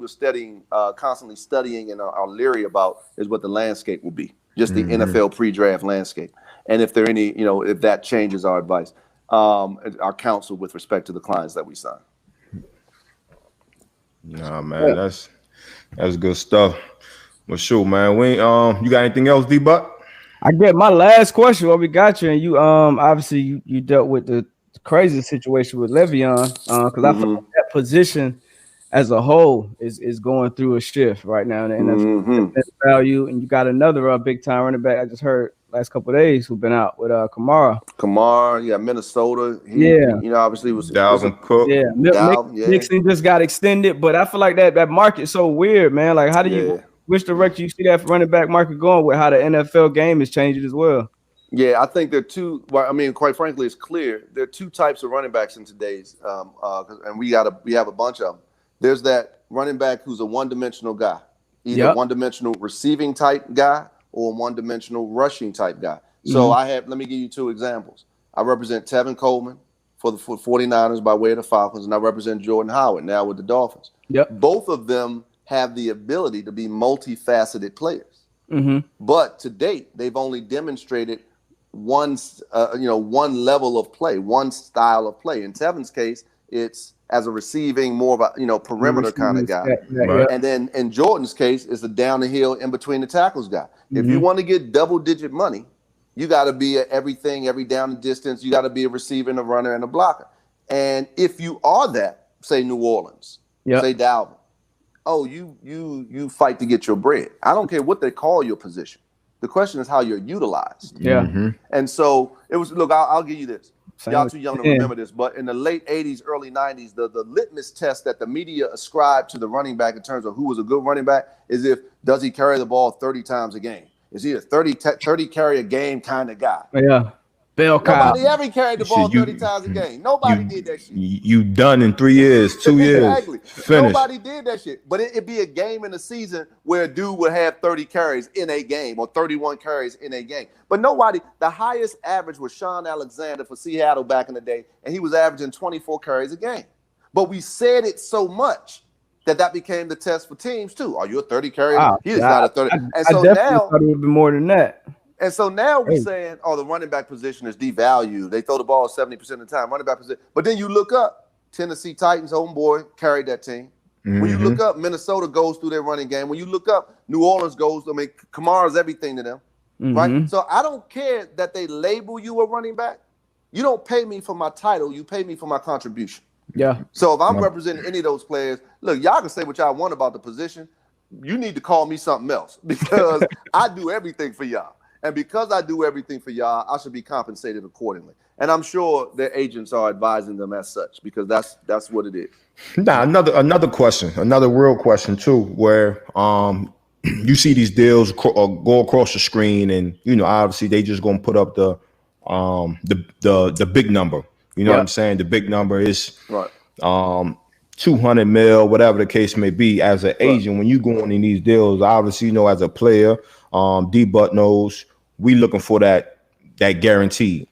studying, constantly studying and are leery about is what the landscape will be. Just the NFL pre-draft landscape, and if there are any, if that changes our advice, our counsel with respect to the clients that we sign. Nah, man, that's good stuff. Well, sure, man. You got anything else, D-Buck? I get my last question while we got you, and you obviously you dealt with the crazy situation with Le'Veon, because I feel like that position as a whole is going through a shift right now in the NFL value, and you got another big time running back I just heard last couple of days who've been out with Kamara. Yeah, Minnesota. Obviously was Dalvin Cook. Yeah, Mixon just got extended, but I feel like that market's so weird, man. Like, how do you? Which direction you see that running back market going with how the NFL game is changing as well? Yeah, I think there are two. Well, I mean, quite frankly, it's clear there are 2 types of running backs in today's, and we have a bunch of them. There's that running back who's a one-dimensional guy, either one-dimensional receiving type guy or one-dimensional rushing type guy. So let me give you 2 examples. I represent Tevin Coleman for the 49ers by way of the Falcons, and I represent Jordan Howard now with the Dolphins. Both of them have the ability to be multifaceted players. But to date, they've only demonstrated one level of play, one style of play. In Tevin's case, it's as a receiving, more of a perimeter kind of guy. And then in Jordan's case, it's a down the hill, in between the tackles guy. If you want to get double-digit money, you got to be at everything, every down and distance. You got to be a receiver and a runner and a blocker. And if you are that, say New Orleans, say Dalvin, you fight to get your bread. I don't care what they call your position. The question is how you're utilized. And so it was. Look, I'll give you this. Y'all too young to remember this, but in the late 80s, early 90s, the litmus test that the media ascribed to the running back in terms of who was a good running back is does he carry the ball 30 times a game? Is he a 30 carry a game kind of guy? Nobody ever carried the ball 30 times a game. Nobody did that shit. You done in 3 years, 2 years. Exactly. Finished. Nobody did that shit. But it'd be a game in the season where a dude would have 30 carries in a game or 31 carries in a game. But the highest average was Sean Alexander for Seattle back in the day, and he was averaging 24 carries a game. But we said it so much that became the test for teams too. Are you a 30 carry? He is not a 30. I definitely thought it would be more than that. And so now we're saying, the running back position is devalued. They throw the ball 70% of the time, running back position. But then you look up, Tennessee Titans, homeboy, carried that team. When you look up, Minnesota goes through their running game. When you look up, New Orleans goes, Kamara's everything to them, right? So I don't care that they label you a running back. You don't pay me for my title. You pay me for my contribution. Yeah. So if I'm representing any of those players, look, y'all can say what y'all want about the position. You need to call me something else because I do everything for y'all. And because I do everything for y'all, I should be compensated accordingly. And I'm sure their agents are advising them as such because that's what it is. Now, another question, another real question too, where you see these deals go across the screen, and obviously they just gonna put up the big number. You know what I'm saying? The big number is 200 mil, whatever the case may be. As an agent, when you go in these deals, obviously as a player, D-Butt knows we looking for that guarantee.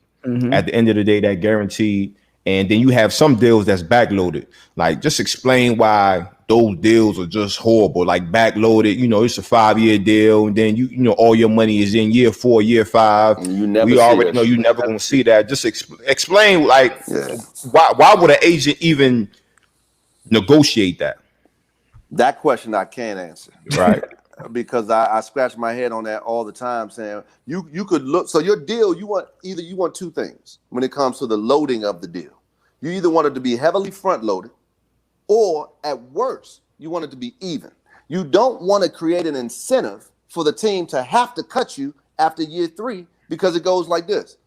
At the end of the day, that guaranteed. And then you have some deals that's backloaded. Like, just explain why those deals are just horrible. Like, backloaded, it's a 5-year deal, and then you all your money is in year 4, year 5. We already know you never gonna see that. Just explain, like, why would an agent even negotiate that? That question I can't answer. Right. Because I scratch my head on that all the time, saying you could look. So your deal, you want two things when it comes to the loading of the deal. You either want it to be heavily front loaded, or at worst, you want it to be even. You don't want to create an incentive for the team to have to cut you after year 3 because it goes like this,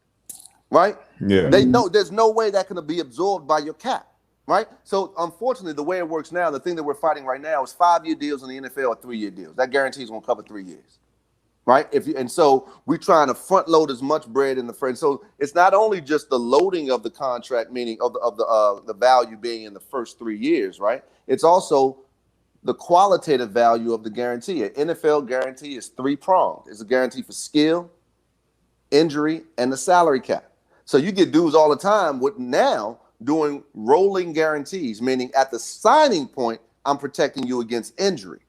right? Yeah. They know there's no way that can be absorbed by your cap. Right. So unfortunately, the way it works now, the thing that we're fighting right now is 5-year deals in the NFL or 3-year deals. That guarantee is going to cover 3 years. Right. So we're trying to front load as much bread in the front. So it's not only just the loading of the contract, meaning of the value being in the first 3 years. Right. It's also the qualitative value of the guarantee. An NFL guarantee is 3-pronged. It's a guarantee for skill, injury, and the salary cap. So you get dudes all the time with now doing rolling guarantees, meaning at the signing point, I'm protecting you against injury.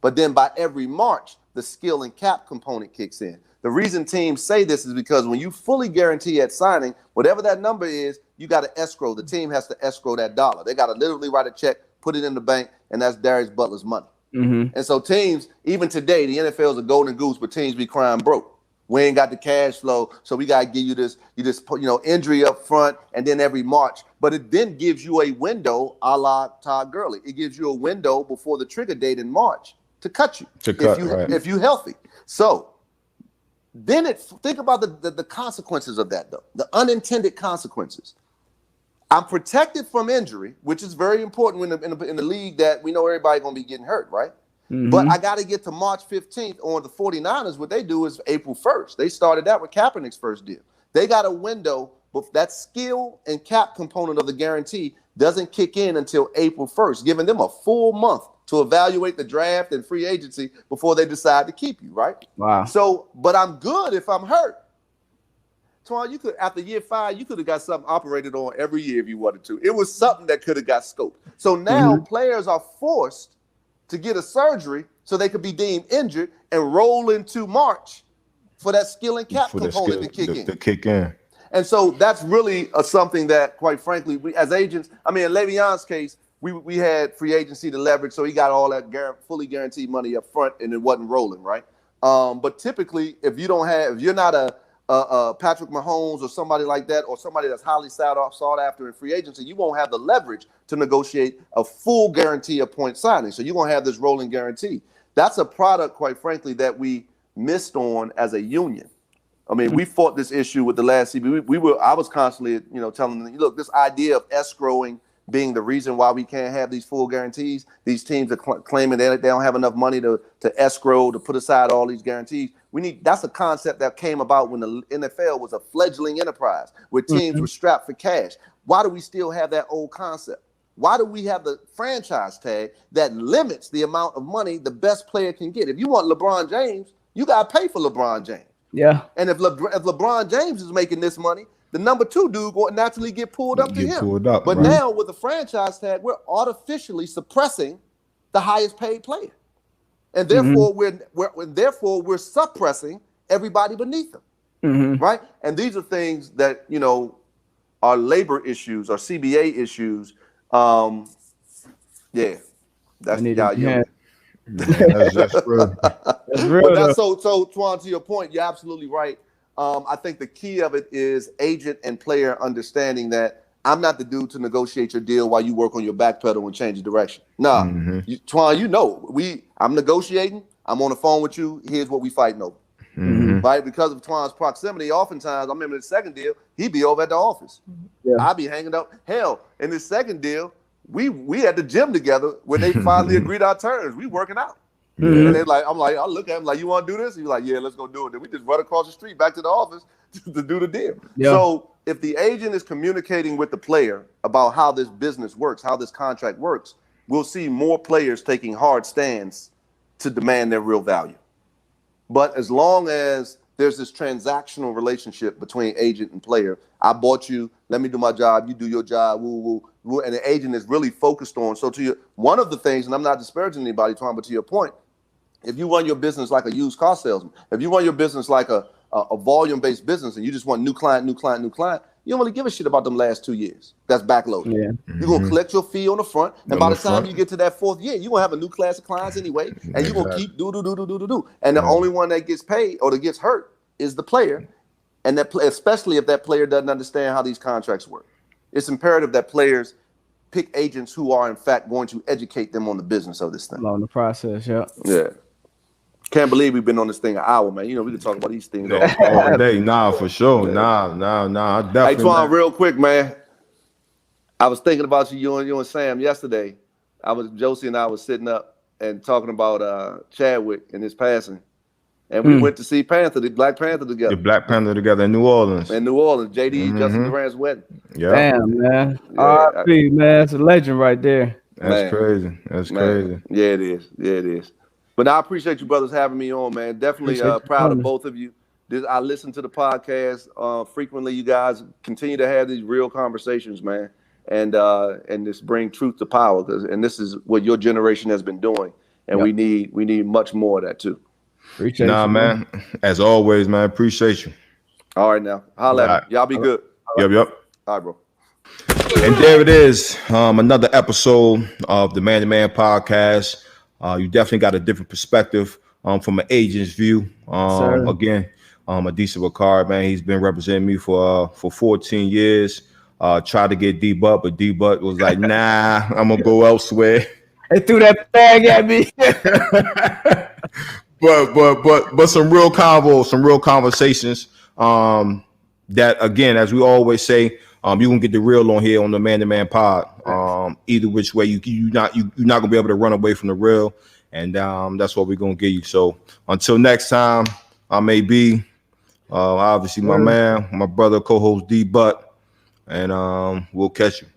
But then by every March, the skill and cap component kicks in. The reason teams say this is because when you fully guarantee at signing, whatever that number is, you got to escrow. The team has to escrow that dollar. They got to literally write a check, put it in the bank, and that's Darius Butler's money. And so teams, even today, the NFL is a golden goose, but teams be crying broke. We ain't got the cash flow, so we got to give you this, put, injury up front, and then every March. But it then gives you a window, a la Todd Gurley. It gives you a window before the trigger date in March to cut you, if you're healthy. So then think about the consequences of that, though, the unintended consequences. I'm protected from injury, which is very important in the league that we know everybody going to be getting hurt, right? But I got to get to March 15th on the 49ers. What they do is April 1st. They started that with Kaepernick's first deal. They got a window, but that skill and cap component of the guarantee doesn't kick in until April 1st, giving them a full month to evaluate the draft and free agency before they decide to keep you, right? Wow. So, but I'm good if I'm hurt. Twan, you could, after year 5, you could have got something operated on every year if you wanted to. It was something that could have got scoped. So now players are forced to get a surgery so they could be deemed injured and roll into March for that skill and cap component to kick in. And so that's really something that, quite frankly, we as agents, in Le'Veon's case, we had free agency to leverage, so he got all that fully guaranteed money up front, and it wasn't rolling, right? But typically, if you're not a Patrick Mahomes or somebody like that, or somebody that's highly sought after in free agency, you won't have the leverage to negotiate a full guarantee of point signing. So you're going to have this rolling guarantee. That's a product, quite frankly, that we missed on as a union. We fought this issue with the last CBA. I was constantly, telling them, look, this idea of escrowing being the reason why we can't have these full guarantees. These teams are claiming they don't have enough money to escrow, to put aside all these guarantees. That's a concept that came about when the NFL was a fledgling enterprise where teams were strapped for cash. Why do we still have that old concept? Why do we have the franchise tag that limits the amount of money the best player can get? If you want LeBron James, you got to pay for LeBron James. Yeah. And if LeBron James is making this money, the number 2 dude will naturally get pulled up to him. But now with the franchise tag, we're artificially suppressing the highest paid player. And therefore we're suppressing everybody beneath them. Right? And these are things that, are labor issues or CBA issues. That's y'all. That's real. That's real. But so Twan, to your point, you're absolutely right. I think the key of it is agent and player understanding that I'm not the dude to negotiate your deal while you work on your back pedal and change the direction. Nah, Twan, I'm negotiating. I'm on the phone with you. Here's what we fighting over. Right? Because of Twan's proximity, oftentimes, I remember the second deal, he'd be over at the office. Yeah. I'd be hanging out. Hell, in the second deal, we at the gym together when they finally agreed our terms. We working out. And they're like, I look at him like, you want to do this? He's like, yeah, let's go do it. Then we just run across the street back to the office to do the deal. Yeah. So if the agent is communicating with the player about how this business works, how this contract works, we'll see more players taking hard stands to demand their real value. But as long as there's this transactional relationship between agent and player, I bought you, let me do my job, you do your job, woo, and the agent is really focused on. So one of the things, and I'm not disparaging anybody, Tom, but to your point, if you run your business like a used car salesman, if you run your business like a volume-based business and you just want new client, you don't really give a shit about them last 2 years. That's backloaded. Yeah. You're going to collect your fee on the front, and by the time you get to that fourth year, you're going to have a new class of clients anyway, and you're going to keep do. And the only one that gets paid or that gets hurt is the player, and especially if that player doesn't understand how these contracts work. It's imperative that players pick agents who are, in fact, going to educate them on the business of this thing. Along the process, yeah. Yeah. Can't believe we've been on this thing an hour, man. You know, we can talk about these things all day. Nah, for sure. Yeah. Nah. Definitely. Hey, Twan, real quick, man. I was thinking about you and Sam yesterday. Josie and I was sitting up and talking about Chadwick and his passing. And we went to see the Black Panther together. The Black Panther together in New Orleans. JD, Justin Durant's wedding. Yeah. Damn, man. R.I.P., man. It's a legend right there. That's crazy. Crazy. Yeah, it is. But I appreciate you brothers having me on, man. Definitely proud of both of you. I listen to the podcast frequently. You guys continue to have these real conversations, man, and this bring truth to power. And this is what your generation has been doing, and we need much more of that too. Appreciate you, man. As always, man. Appreciate you. All right, now holla at me. Y'all be good. Yep. All right, bro. And there it is, another episode of the Man to Man podcast. You definitely got a different perspective from an agent's view. Again, Adisa Bakari, man, he's been representing me for 14 years. Tried to get D-Butt, but D-Butt was like, nah, I'm gonna go elsewhere. They threw that bag at me. but some real conversations. That again, as we always say, you can get the real on here on the Man to Man pod. Either which way, you're not gonna be able to run away from the real, and that's what we're gonna give you. So until next time, I may be obviously my man, my brother, co-host D-Butt, and we'll catch you.